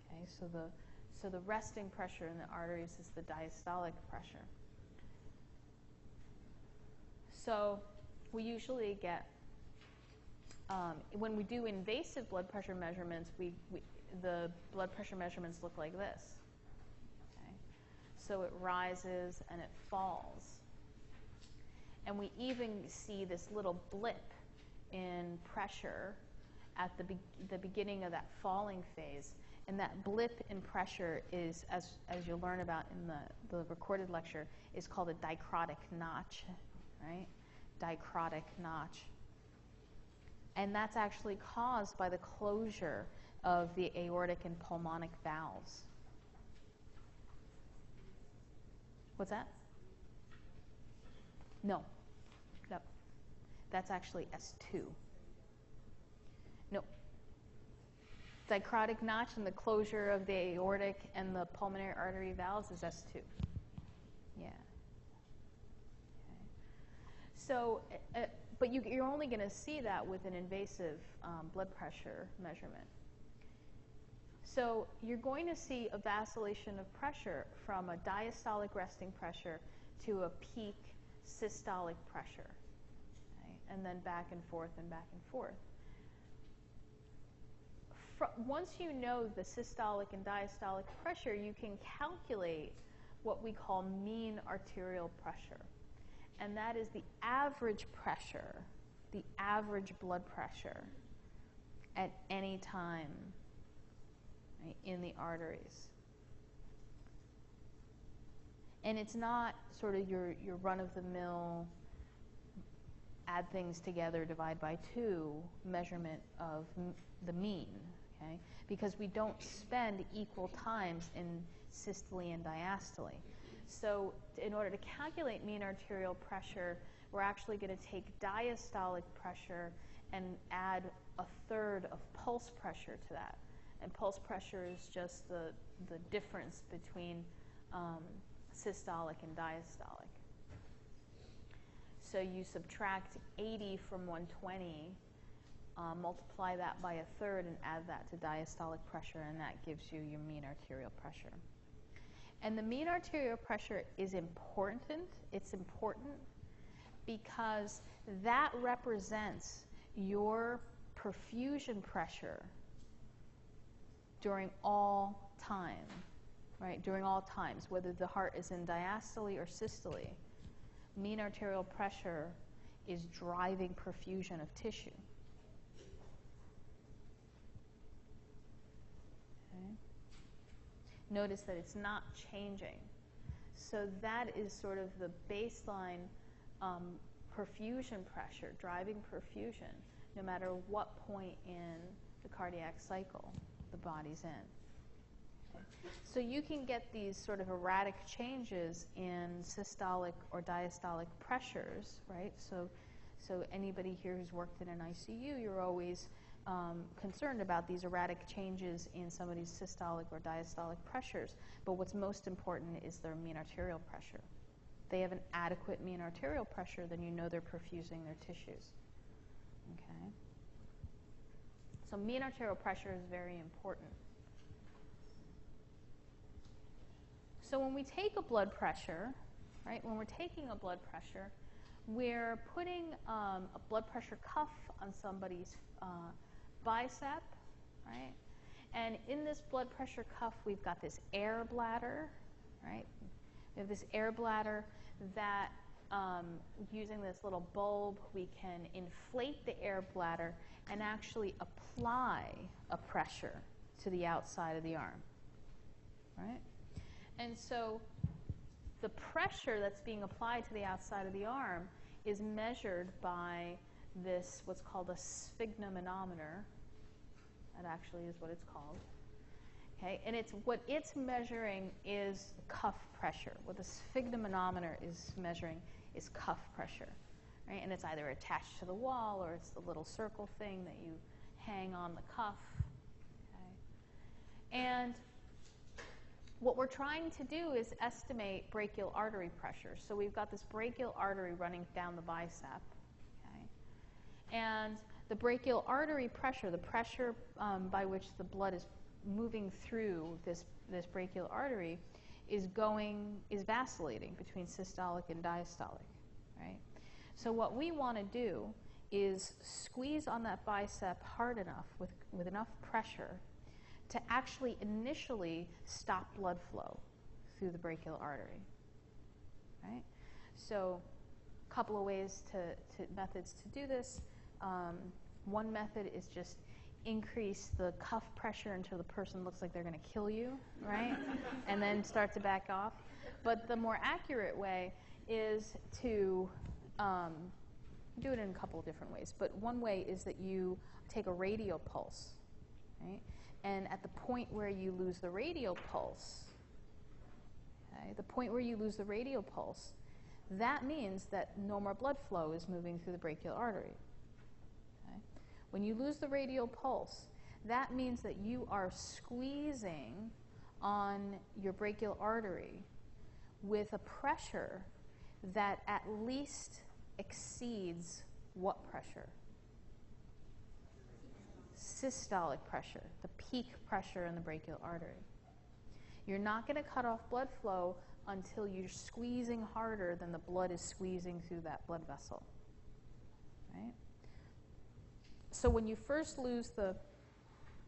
Okay, so the resting pressure in the arteries is the diastolic pressure. So we usually get, when we do invasive blood pressure measurements, the blood pressure measurements look like this. Okay? So it rises and it falls. And we even see this little blip in pressure at the beginning of that falling phase. And that blip in pressure is, as you'll learn about in the recorded lecture, is called a dicrotic notch, right? Dicrotic notch. And that's actually caused by the closure of the aortic and pulmonic valves. What's that? No. Yep. That's actually S2. No. Dicrotic notch in the closure of the aortic and the pulmonary artery valves is S2. Yeah. Okay. So, but you're only going to see that with an invasive blood pressure measurement. So you're going to see a vacillation of pressure from a diastolic resting pressure to a peak systolic pressure, okay? And then back and forth and back and forth. Once you know the systolic and diastolic pressure, you can calculate what we call mean arterial pressure. And that is the average pressure, the average blood pressure at any time, right, in the arteries. And it's not sort of your run-of-the-mill, add things together, divide by 2 measurement of the mean, okay? Because we don't spend equal times in systole and diastole. So in order to calculate mean arterial pressure, we're actually going to take diastolic pressure and add 1/3 of pulse pressure to that. And pulse pressure is just the difference between systolic and diastolic. So you subtract 80 from 120, multiply that by 1/3 and add that to diastolic pressure, and that gives you your mean arterial pressure. And the mean arterial pressure is important. It's important because that represents your perfusion pressure during all time, right? During all times, whether the heart is in diastole or systole, mean arterial pressure is driving perfusion of tissue. Okay. Notice that it's not changing. So that is sort of the baseline perfusion pressure, driving perfusion, no matter what point in the cardiac cycle the body's in. Okay. So you can get these sort of erratic changes in systolic or diastolic pressures, right? So anybody here who's worked in an ICU, you're always concerned about these erratic changes in somebody's systolic or diastolic pressures. But what's most important is their mean arterial pressure. If they have an adequate mean arterial pressure, then you know they're perfusing their tissues. Okay? So mean arterial pressure is very important. So when we take a blood pressure, right, when we're taking a blood pressure, we're putting a blood pressure cuff on somebody's bicep, right? And in this blood pressure cuff, we've got this air bladder, right? We have this air bladder that, using this little bulb, we can inflate the air bladder and actually apply a pressure to the outside of the arm, right? And so the pressure that's being applied to the outside of the arm is measured by this, what's called a sphygmomanometer. That actually is what it's called. Okay, and what it's measuring is cuff pressure. What the sphygmomanometer is measuring is cuff pressure, right? And it's either attached to the wall or it's the little circle thing that you hang on the cuff. Okay? And what we're trying to do is estimate brachial artery pressure. So we've got this brachial artery running down the bicep, okay? And the brachial artery pressure, the pressure by which the blood is moving through this brachial artery, is vacillating between systolic and diastolic, right? So what we want to do is squeeze on that bicep hard enough with enough pressure to actually initially stop blood flow through the brachial artery, right? So a couple of ways methods to do this. One method is just increase the cuff pressure until the person looks like they're going to kill you, right? And then start to back off. But the more accurate way is to do it in a couple of different ways. But one way is that you take a radial pulse, right? And at the point where you lose the radial pulse, okay, the point where you lose the radial pulse, that means that no more blood flow is moving through the brachial artery. Okay? When you lose the radial pulse, that means that you are squeezing on your brachial artery with a pressure that at least exceeds what pressure? Systolic pressure, the peak pressure in the brachial artery. You're not going to cut off blood flow until you're squeezing harder than the blood is squeezing through that blood vessel. Right? So when you first lose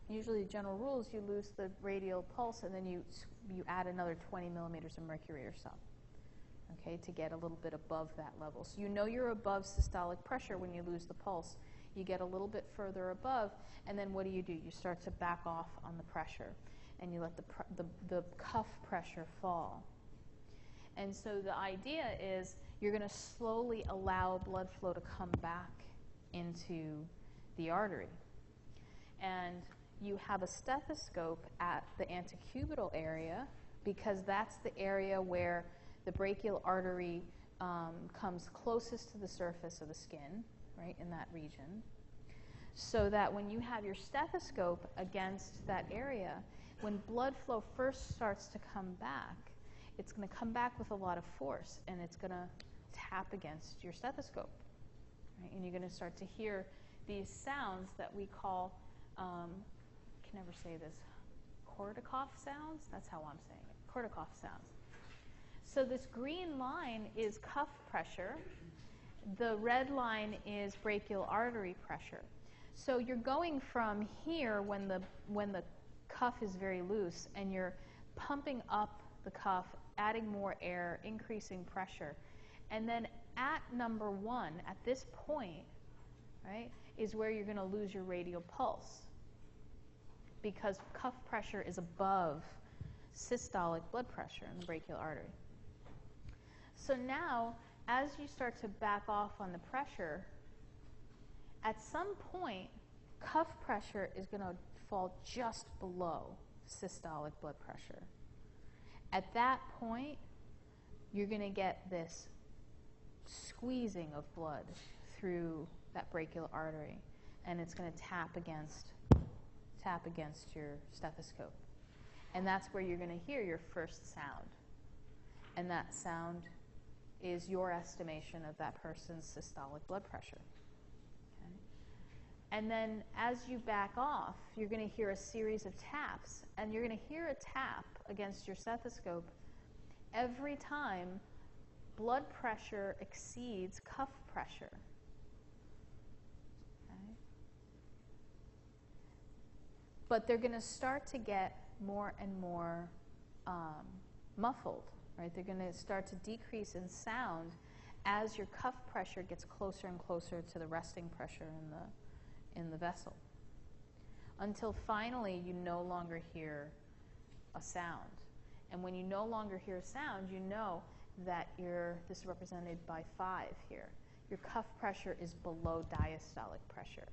usually general rules, you lose the radial pulse and then you add another 20 millimeters of mercury or so, okay, to get a little bit above that level. So you know you're above systolic pressure when you lose the pulse. You get a little bit further above, and then what do? You start to back off on the pressure, and you let the cuff pressure fall. And so the idea is you're going to slowly allow blood flow to come back into the artery. And you have a stethoscope at the antecubital area because that's the area where the brachial artery comes closest to the surface of the skin, right, in that region. So that when you have your stethoscope against that area, when blood flow first starts to come back, it's going to come back with a lot of force, and it's going to tap against your stethoscope, right? And you're going to start to hear these sounds that we call, I can never say this, Korsakoff sounds? That's how I'm saying it, Korsakoff sounds. So this green line is cuff pressure. The red line is brachial artery pressure. So you're going from here when the cuff is very loose, and you're pumping up the cuff, adding more air, increasing pressure. And then at number 1, at this point, right, is where you're going to lose your radial pulse because cuff pressure is above systolic blood pressure in the brachial artery. So now, as you start to back off on the pressure, at some point, cuff pressure is going to fall just below systolic blood pressure. At that point, you're going to get this squeezing of blood through that brachial artery, and it's going to tap against your stethoscope. And that's where you're going to hear your first sound. And that sound is your estimation of that person's systolic blood pressure. Okay? And then as you back off, you're going to hear a series of taps, and you're going to hear a tap against your stethoscope every time blood pressure exceeds cuff pressure. Okay? But they're going to start to get more and more muffled. Right? They're going to start to decrease in sound as your cuff pressure gets closer and closer to the resting pressure in the vessel, until finally you no longer hear a sound. And when you no longer hear a sound, you know that this is represented by 5 here. Your cuff pressure is below diastolic pressure,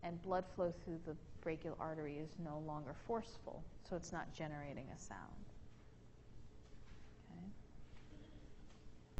and blood flow through the brachial artery is no longer forceful, so it's not generating a sound.